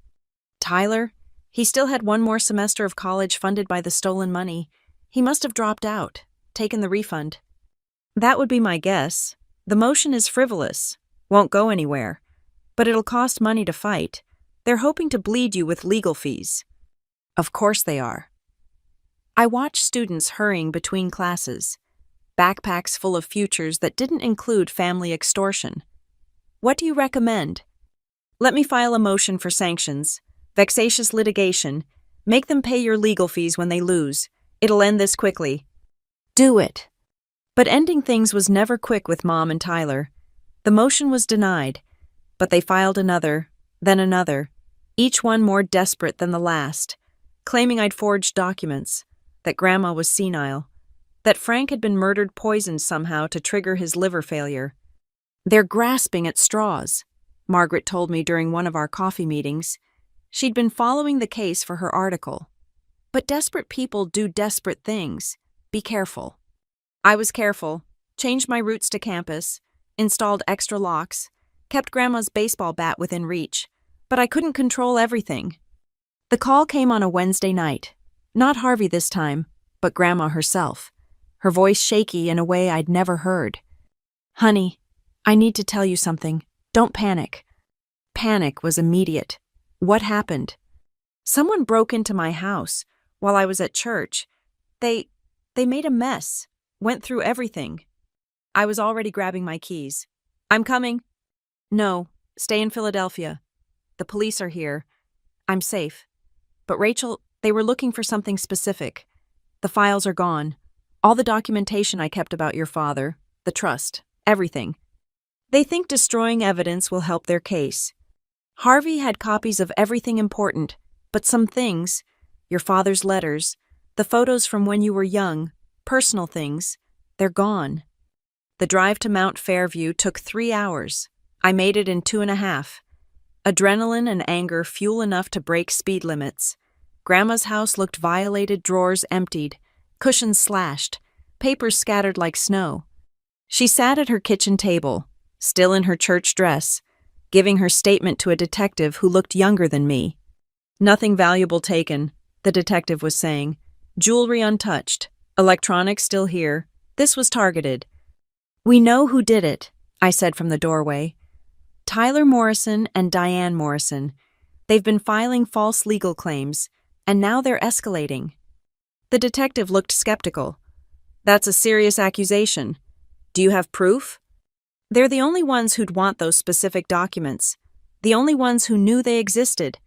Tyler? He still had one more semester of college funded by the stolen money. He must have dropped out, taken the refund. That would be my guess. The motion is frivolous, won't go anywhere, but it'll cost money to fight. They're hoping to bleed you with legal fees. Of course they are. I watched students hurrying between classes, backpacks full of futures that didn't include family extortion. What do you recommend? Let me file a motion for sanctions, vexatious litigation, make them pay your legal fees when they lose. It'll end this quickly. Do it. But ending things was never quick with Mom and Tyler. The motion was denied, but they filed another, then another, each one more desperate than the last, claiming I'd forged documents, that Grandma was senile, that Frank had been murdered poisoned somehow to trigger his liver failure. They're grasping at straws, Margaret told me during one of our coffee meetings. She'd been following the case for her article. But desperate people do desperate things. Be careful. I was careful, changed my routes to campus, installed extra locks, kept Grandma's baseball bat within reach, but I couldn't control everything. The call came on a Wednesday night. Not Harvey this time, but Grandma herself, her voice shaky in a way I'd never heard. Honey, I need to tell you something. Don't panic. Panic was immediate. What happened? Someone broke into my house while I was at church. They made a mess, went through everything. I was already grabbing my keys. I'm coming. No, stay in Philadelphia. The police are here. I'm safe. But Rachel, they were looking for something specific. The files are gone. All the documentation I kept about your father, the trust, everything. They think destroying evidence will help their case. Harvey had copies of everything important, but some things, your father's letters, the photos from when you were young, personal things, they're gone. The drive to Mount Fairview took 3 hours. I made it in 2.5. Adrenaline and anger fuel enough to break speed limits. Grandma's house looked violated, drawers emptied, cushions slashed, papers scattered like snow. She sat at her kitchen table, still in her church dress, giving her statement to a detective who looked younger than me. Nothing valuable taken, the detective was saying. Jewelry untouched, electronics still here. This was targeted. We know who did it, I said from the doorway. Tyler Morrison and Diane Morrison. They've been filing false legal claims, and now they're escalating. The detective looked skeptical. That's a serious accusation. Do you have proof? They're the only ones who'd want those specific documents. The only ones who knew they existed.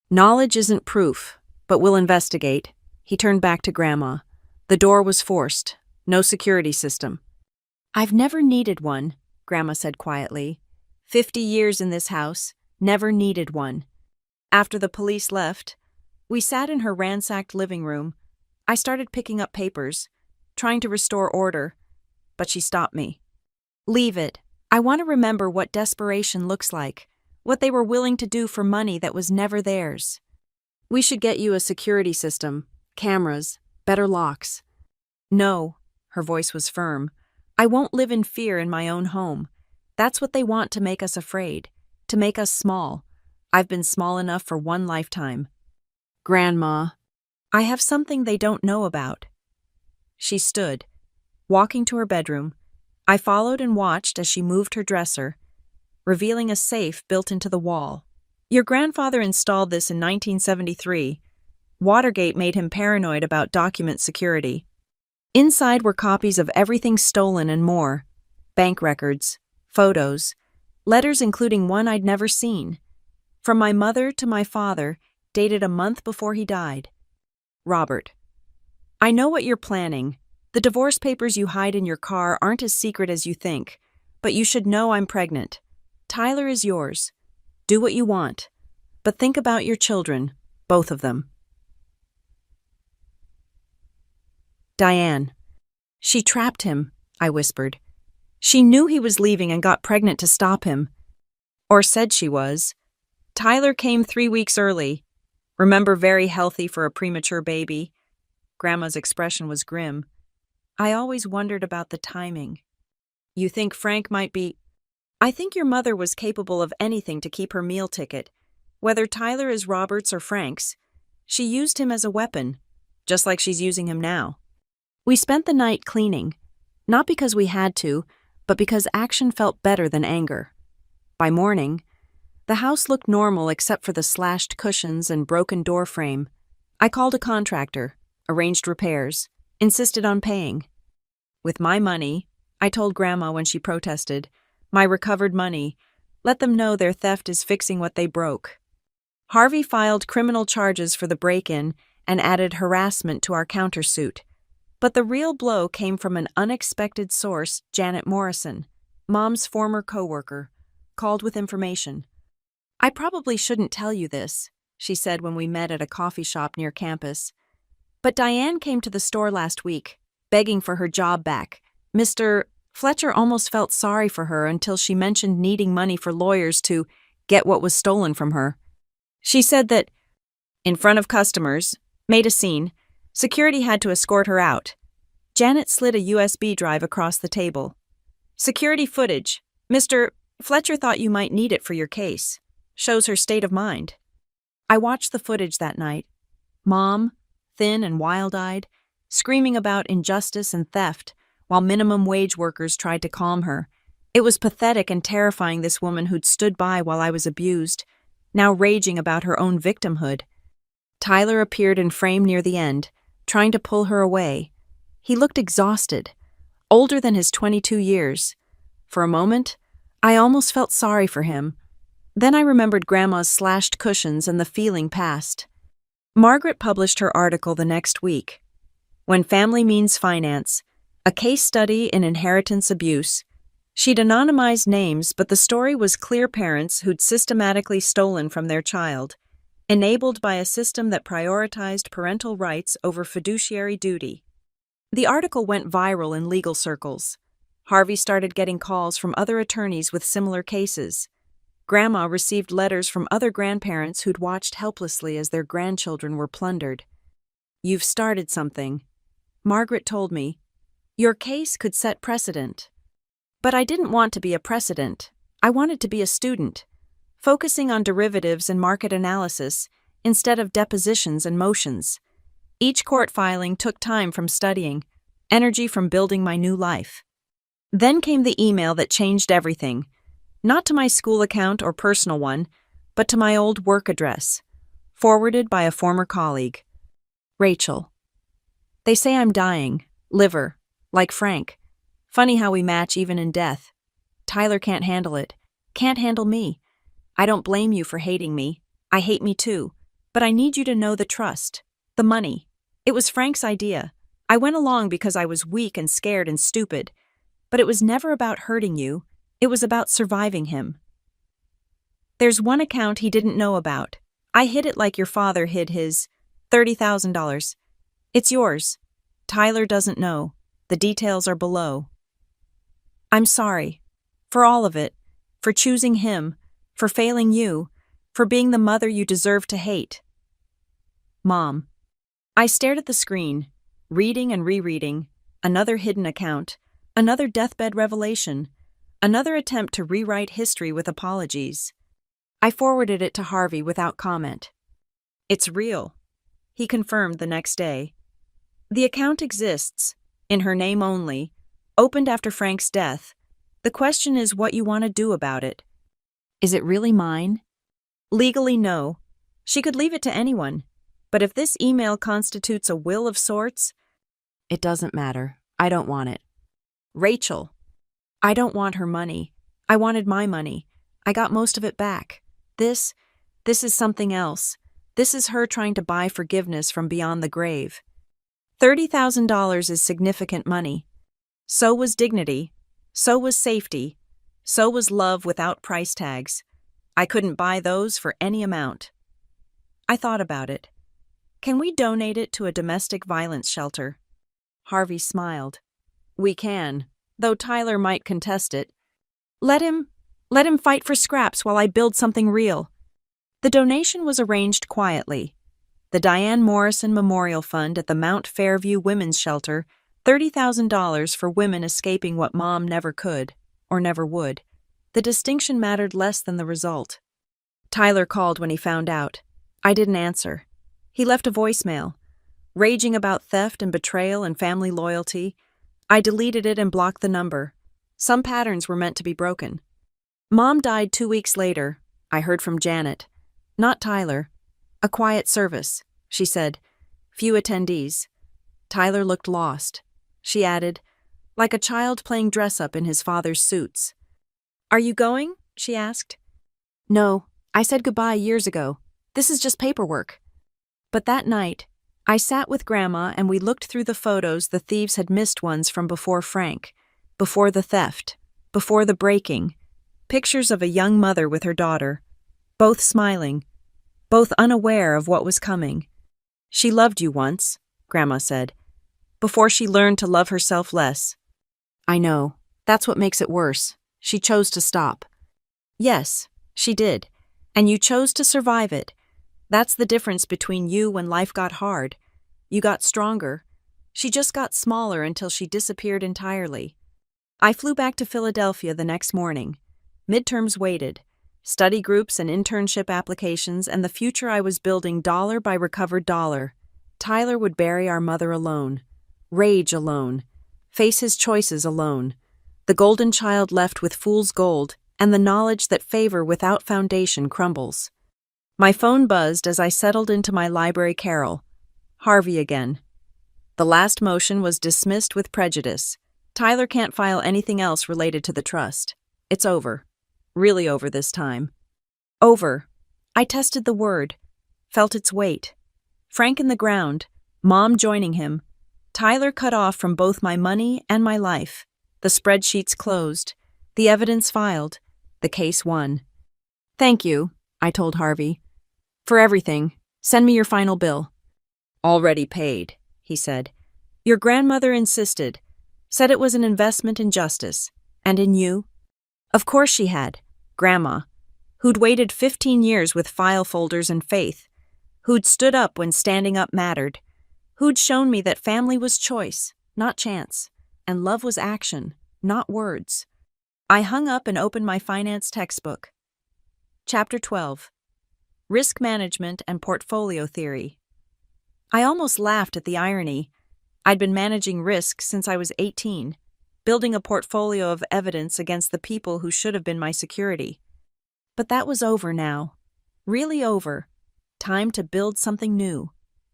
Knowledge isn't proof, but we'll investigate. He turned back to Grandma. The door was forced. No security system. I've never needed one, Grandma said quietly. 50 years in this house, never needed one. After the police left, we sat in her ransacked living room. I started picking up papers, trying to restore order, but she stopped me. Leave it. I want to remember what desperation looks like, what they were willing to do for money that was never theirs. We should get you a security system, cameras, better locks. No, her voice was firm. I won't live in fear in my own home. That's what they want to make us afraid, to make us small. I've been small enough for one lifetime. Grandma, I have something they don't know about. She stood, walking to her bedroom. I followed and watched as she moved her dresser, revealing a safe built into the wall. Your grandfather installed this in 1973. Watergate made him paranoid about document security. Inside were copies of everything stolen and more. Bank records, photos, letters including one I'd never seen. From my mother to my father, dated a month before he died. Robert, I know what you're planning. The divorce papers you hide in your car aren't as secret as you think, but you should know I'm pregnant. Tyler is yours. Do what you want, but think about your children, both of them. Diane. She trapped him, I whispered. She knew he was leaving and got pregnant to stop him. Or said she was. Tyler came 3 weeks early. Remember, very healthy for a premature baby. Grandma's expression was grim. I always wondered about the timing. You think Frank might be... I think your mother was capable of anything to keep her meal ticket. Whether Tyler is Robert's or Frank's, she used him as a weapon, just like she's using him now. We spent the night cleaning, not because we had to, but because action felt better than anger. By morning, the house looked normal except for the slashed cushions and broken door frame. I called a contractor, arranged repairs, insisted on paying. With my money, I told Grandma when she protested, my recovered money, let them know their theft is fixing what they broke. Harvey filed criminal charges for the break-in and added harassment to our countersuit. But the real blow came from an unexpected source, Janet Morrison, Mom's former coworker, called with information. I probably shouldn't tell you this, she said when we met at a coffee shop near campus. But Diane came to the store last week, begging for her job back. Mr. Fletcher almost felt sorry for her until she mentioned needing money for lawyers to get what was stolen from her. She said that, in front of customers, made a scene. Security had to escort her out. Janet slid a USB drive across the table. Security footage. Mr. Fletcher thought you might need it for your case. Shows her state of mind. I watched the footage that night. Mom, thin and wild-eyed, screaming about injustice and theft, while minimum wage workers tried to calm her. It was pathetic and terrifying, this woman who'd stood by while I was abused, now raging about her own victimhood. Tyler appeared in frame near the end, trying to pull her away. He looked exhausted, older than his 22 years. For a moment, I almost felt sorry for him. Then I remembered Grandma's slashed cushions and the feeling passed. Margaret published her article the next week. When Family Means Finance, a case study in inheritance abuse, She'd anonymized names, but the story was clear: parents who'd systematically stolen from their child, enabled by a system that prioritized parental rights over fiduciary duty. The article went viral in legal circles. Harvey started getting calls from other attorneys with similar cases. Grandma received letters from other grandparents who'd watched helplessly as their grandchildren were plundered. "You've started something," Margaret told me. "Your case could set precedent." But I didn't want to be a precedent. I wanted to be a student, focusing on derivatives and market analysis instead of depositions and motions. Each court filing took time from studying, energy from building my new life. Then came the email that changed everything, not to my school account or personal one, but to my old work address, forwarded by a former colleague. "Rachel, they say I'm dying, liver, like Frank. Funny how we match even in death. Tyler can't handle it, can't handle me. I don't blame you for hating me. I hate me too. But I need you to know the trust, the money. It was Frank's idea. I went along because I was weak and scared and stupid. But it was never about hurting you. It was about surviving him. There's one account he didn't know about. I hid it like your father hid his $30,000. It's yours. Tyler doesn't know. The details are below. I'm sorry. For all of it. For choosing him. For failing you. For being the mother you deserve to hate. Mom." I stared at the screen, reading and rereading. Another hidden account. Another deathbed revelation. Another attempt to rewrite history with apologies. I forwarded it to Harvey without comment. "It's real," he confirmed the next day. "The account exists, in her name only, opened after Frank's death. The question is what you want to do about it. Is it really mine? Legally, no. She could leave it to anyone. But if this email constitutes a will of sorts, it doesn't matter. I don't want it. Rachel, I don't want her money. I wanted my money. I got most of it back. This is something else. This is her trying to buy forgiveness from beyond the grave. $30,000 is significant money. So was dignity. So was safety. So was love without price tags. I couldn't buy those for any amount." I thought about it. "Can we donate it to a domestic violence shelter?" Harvey smiled. "We can, though Tyler might contest it. Let him fight for scraps while I build something real." The donation was arranged quietly. The Diane Morrison Memorial Fund at the Mount Fairview Women's Shelter, $30,000 for women escaping what Mom never could, or never would. The distinction mattered less than the result. Tyler called when he found out. I didn't answer. He left a voicemail, raging about theft and betrayal and family loyalty. I deleted it and blocked the number. Some patterns were meant to be broken. Mom died 2 weeks later. I heard from Janet. Not Tyler. "A quiet service," she said. "Few attendees." Tyler looked lost. She added, "Like a child playing dress-up in his father's suits." "Are you going?" she asked. "No, I said goodbye years ago. This is just paperwork." But that night, I sat with Grandma and we looked through the photos the thieves had missed, ones from before Frank, before the theft, before the breaking, pictures of a young mother with her daughter, both smiling, both unaware of what was coming. "She loved you once," Grandma said, "before she learned to love herself less." "I know. That's what makes it worse. She chose to stop." "Yes, she did. And you chose to survive it. That's the difference between you when life got hard. You got stronger. She just got smaller until she disappeared entirely." I flew back to Philadelphia the next morning. Midterms waited. Study groups and internship applications, and the future I was building dollar by recovered dollar. Tyler would bury our mother alone. Rage alone. Face his choices alone. The golden child left with fool's gold, and the knowledge that favor without foundation crumbles. My phone buzzed as I settled into my library carrel. Harvey again. The last motion was dismissed with prejudice. Tyler can't file anything else related to the trust. It's over. Really over this time. Over. I tested the word. Felt its weight. Frank in the ground. Mom joining him. Tyler cut off from both my money and my life. The spreadsheets closed. The evidence filed. The case won. "Thank you," I told Harvey. "For everything. Send me your final bill." "Already paid," he said. "Your grandmother insisted. Said it was an investment in justice. And in you?" Of course she had. Grandma, who'd waited 15 years with file folders and faith, who'd stood up when standing up mattered, who'd shown me that family was choice, not chance, and love was action, not words. I hung up and opened my finance textbook. Chapter 12. Risk Management and Portfolio Theory. I almost laughed at the irony. I'd been managing risk since I was 18, building a portfolio of evidence against the people who should have been my security. But that was over now. Really over. Time to build something new.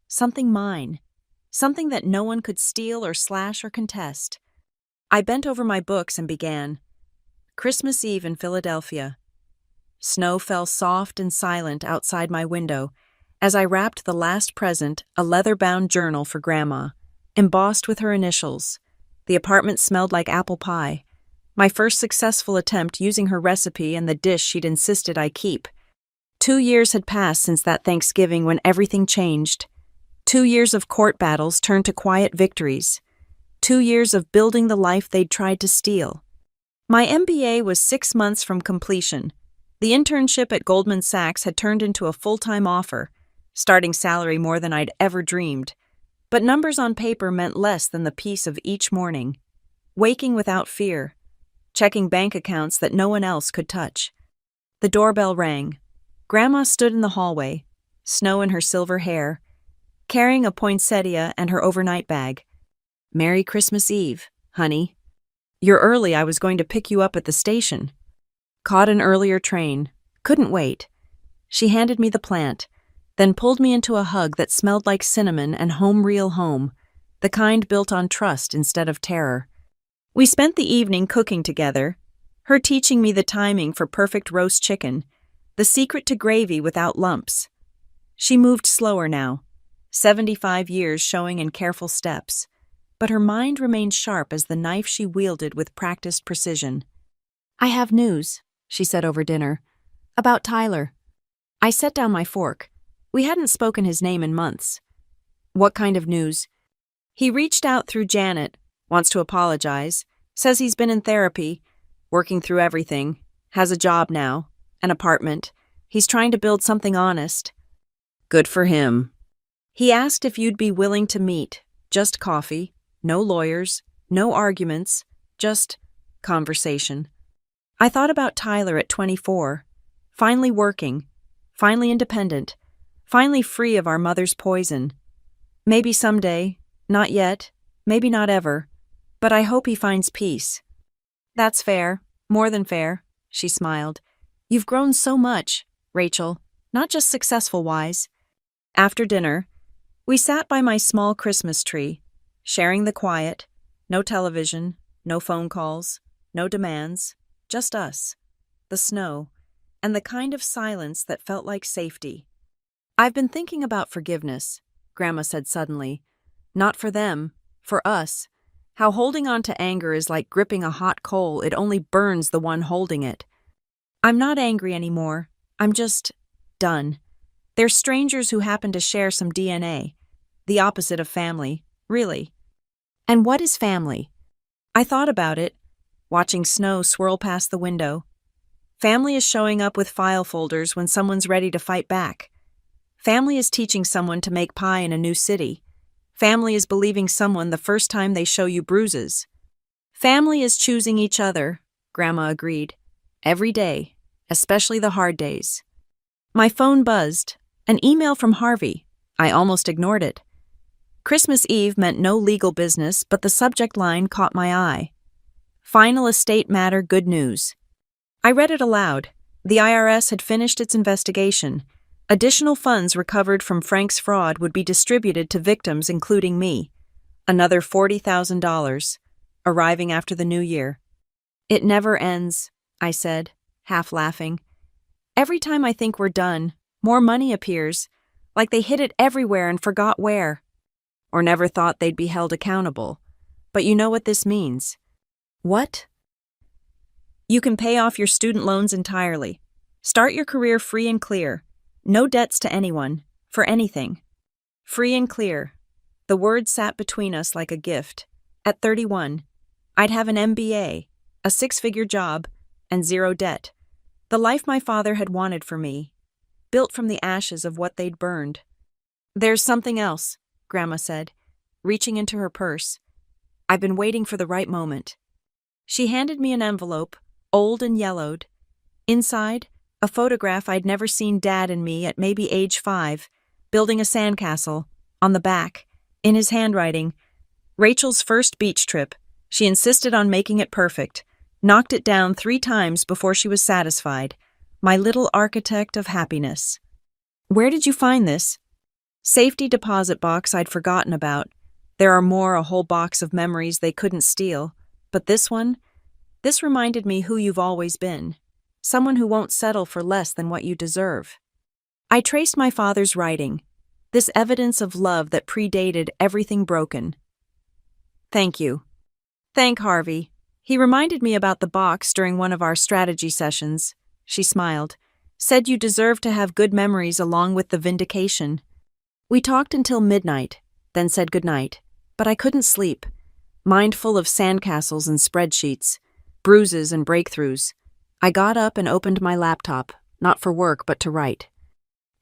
Something mine. Something that no one could steal or slash or contest. I bent over my books and began. Christmas Eve in Philadelphia. Snow fell soft and silent outside my window as I wrapped the last present, a leather-bound journal for Grandma, embossed with her initials. The apartment smelled like apple pie. My first successful attempt using her recipe and the dish she'd insisted I keep. 2 years had passed since that Thanksgiving when everything changed. 2 years of court battles turned to quiet victories. 2 years of building the life they'd tried to steal. My MBA was 6 months from completion. The internship at Goldman Sachs had turned into a full-time offer, starting salary more than I'd ever dreamed. But numbers on paper meant less than the peace of each morning. Waking without fear. Checking bank accounts that no one else could touch. The doorbell rang. Grandma stood in the hallway, snow in her silver hair, carrying a poinsettia and her overnight bag. "Merry Christmas Eve, honey. You're early. I was going to pick you up at the station." Caught an earlier train. Couldn't wait. She handed me the plant, then pulled me into a hug that smelled like cinnamon and home real home, the kind built on trust instead of terror. We spent the evening cooking together, her teaching me the timing for perfect roast chicken, the secret to gravy without lumps. She moved slower now, 75 years showing in careful steps, but her mind remained sharp as the knife she wielded with practiced precision. "I have news," she said over dinner, "about Tyler." I set down my fork. We hadn't spoken his name in months. "What kind of news?" "He reached out through Janet, wants to apologize, says he's been in therapy, working through everything, has a job now, an apartment. He's trying to build something honest." "Good for him." "He asked if you'd be willing to meet, just coffee, no lawyers, no arguments, just conversation." I thought about Tyler at 24, finally working, finally independent, finally free of our mother's poison. Maybe someday, not yet, maybe not ever, but I hope he finds peace. "That's fair, more than fair," she smiled. "You've grown so much, Rachel, not just successful-wise." After dinner, we sat by my small Christmas tree, sharing the quiet, no television, no phone calls, no demands, just us, the snow, and the kind of silence that felt like safety. "I've been thinking about forgiveness," Grandma said suddenly. "Not for them, for us. How holding on to anger is like gripping a hot coal, it only burns the one holding it. I'm not angry anymore. I'm just done. They're strangers who happen to share some DNA. The opposite of family, really. And what is family?" I thought about it, watching snow swirl past the window. Family is showing up with file folders when someone's ready to fight back. Family is teaching someone to make pie in a new city. Family is believing someone the first time they show you bruises. Family is choosing each other, Grandma agreed. Every day, especially the hard days. My phone buzzed. An email from Harvey. I almost ignored it. Christmas Eve meant no legal business, but the subject line caught my eye. Final estate matter, good news. I read it aloud. The IRS had finished its investigation. Additional funds recovered from Frank's fraud would be distributed to victims, including me. Another $40,000, arriving after the new year. "It never ends," I said, half laughing. "Every time I think we're done, more money appears, like they hid it everywhere and forgot where. Or never thought they'd be held accountable. But you know what this means." "What?" You can pay off your student loans entirely. Start your career free and clear. No debts to anyone, for anything. Free and clear. The word sat between us like a gift. At 31, I'd have an MBA, a six-figure job, and zero debt. The life my father had wanted for me, built from the ashes of what they'd burned. There's something else, Grandma said, reaching into her purse. I've been waiting for the right moment. She handed me an envelope, old and yellowed. Inside, a photograph I'd never seen Dad and me at maybe age 5, building a sandcastle. On the back, in his handwriting, Rachel's first beach trip. She insisted on making it perfect, knocked it down 3 times before she was satisfied. My little architect of happiness. Where did you find this? Safety deposit box I'd forgotten about. There are more, a whole box of memories they couldn't steal. But this one? This reminded me who you've always been. Someone who won't settle for less than what you deserve. I traced my father's writing, this evidence of love that predated everything broken. Thank you. Thank Harvey. He reminded me about the box during one of our strategy sessions. She smiled. Said you deserve to have good memories along with the vindication. We talked until midnight, then said goodnight. But I couldn't sleep. Mind full of sandcastles and spreadsheets, bruises and breakthroughs. I got up and opened my laptop, not for work but to write.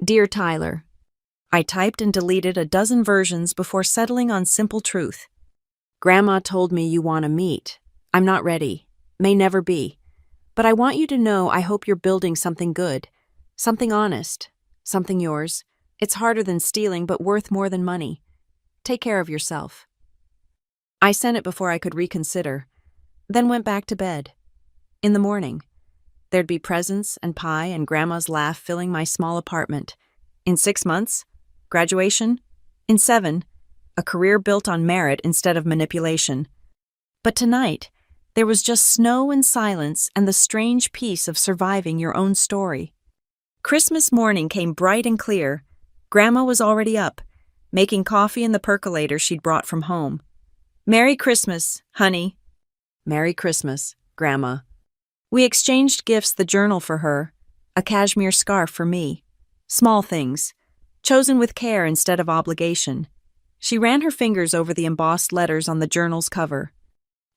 Dear Tyler. I typed and deleted a dozen versions before settling on simple truth. Grandma told me you want to meet. I'm not ready. May never be. But I want you to know I hope you're building something good. Something honest. Something yours. It's harder than stealing but worth more than money. Take care of yourself. I sent it before I could reconsider, then went back to bed. In the morning, there'd be presents and pie and Grandma's laugh filling my small apartment. In 6 months, graduation. In 7, a career built on merit instead of manipulation. But tonight, there was just snow and silence and the strange peace of surviving your own story. Christmas morning came bright and clear. Grandma was already up, making coffee in the percolator she'd brought from home. Merry Christmas, honey. Merry Christmas, Grandma. We exchanged gifts, the journal for her, a cashmere scarf for me. Small things, chosen with care instead of obligation. She ran her fingers over the embossed letters on the journal's cover.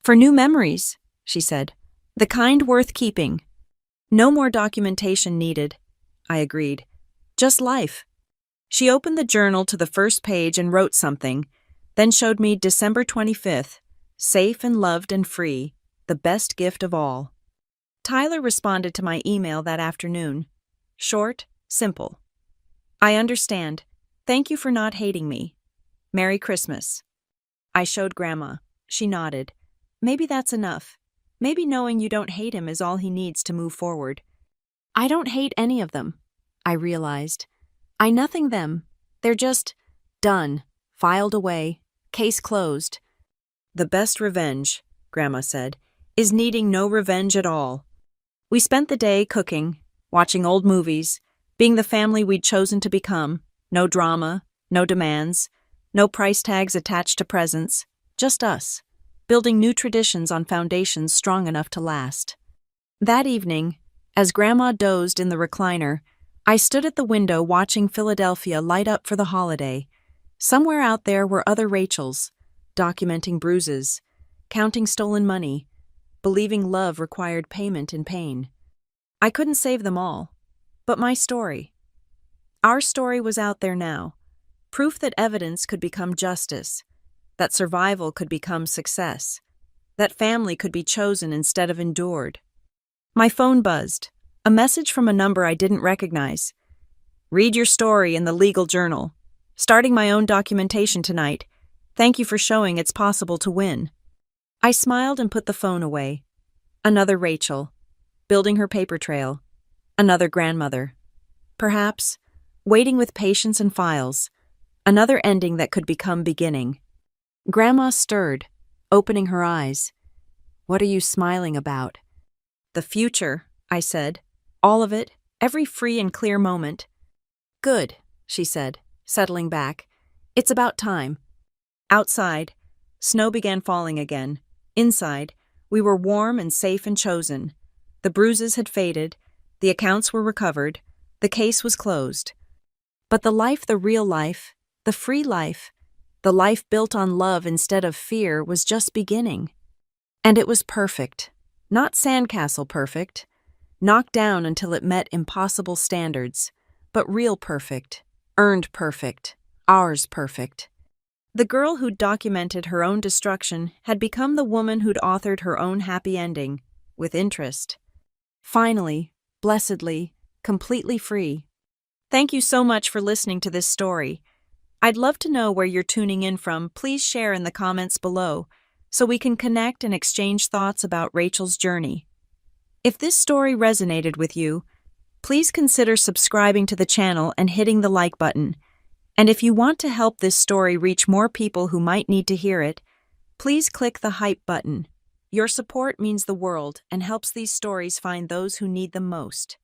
For new memories, she said. The kind worth keeping. No more documentation needed, I agreed. Just life. She opened the journal to the first page and wrote something, then showed me December 25th, safe and loved and free, the best gift of all. Tyler responded to my email that afternoon. Short, simple. I understand. Thank you for not hating me. Merry Christmas. I showed Grandma. She nodded. Maybe that's enough. Maybe knowing you don't hate him is all he needs to move forward. I don't hate any of them, I realized. I nothing them. They're just done, filed away, case closed. The best revenge, Grandma said, is needing no revenge at all. We spent the day cooking, watching old movies, being the family we'd chosen to become. No drama, no demands, no price tags attached to presents, just us, building new traditions on foundations strong enough to last. That evening, as Grandma dozed in the recliner, I stood at the window watching Philadelphia light up for the holiday. Somewhere out there were other Rachels, documenting bruises, counting stolen money, believing love required payment in pain. I couldn't save them all, but my story. Our story was out there now, proof that evidence could become justice, that survival could become success, that family could be chosen instead of endured. My phone buzzed, a message from a number I didn't recognize. Read your story in the legal journal. Starting my own documentation tonight. Thank you for showing it's possible to win. I smiled and put the phone away. Another Rachel, building her paper trail. Another grandmother. Perhaps, waiting with patience and files. Another ending that could become beginning. Grandma stirred, opening her eyes. What are you smiling about? The future, I said. All of it, every free and clear moment. Good, she said, settling back. It's about time. Outside, snow began falling again. Inside, we were warm and safe and chosen. The bruises had faded, the accounts were recovered, the case was closed. But the life, the real life, the free life, the life built on love instead of fear was just beginning. And it was perfect. Not sandcastle perfect, knocked down until it met impossible standards, but real perfect, earned perfect, ours perfect. The girl who'd documented her own destruction had become the woman who'd authored her own happy ending, with interest. Finally, blessedly, completely free. Thank you so much for listening to this story. I'd love to know where you're tuning in from. Please share in the comments below so we can connect and exchange thoughts about Rachel's journey. If this story resonated with you, please consider subscribing to the channel and hitting the like button. And if you want to help this story reach more people who might need to hear it, please click the hype button. Your support means the world and helps these stories find those who need them most.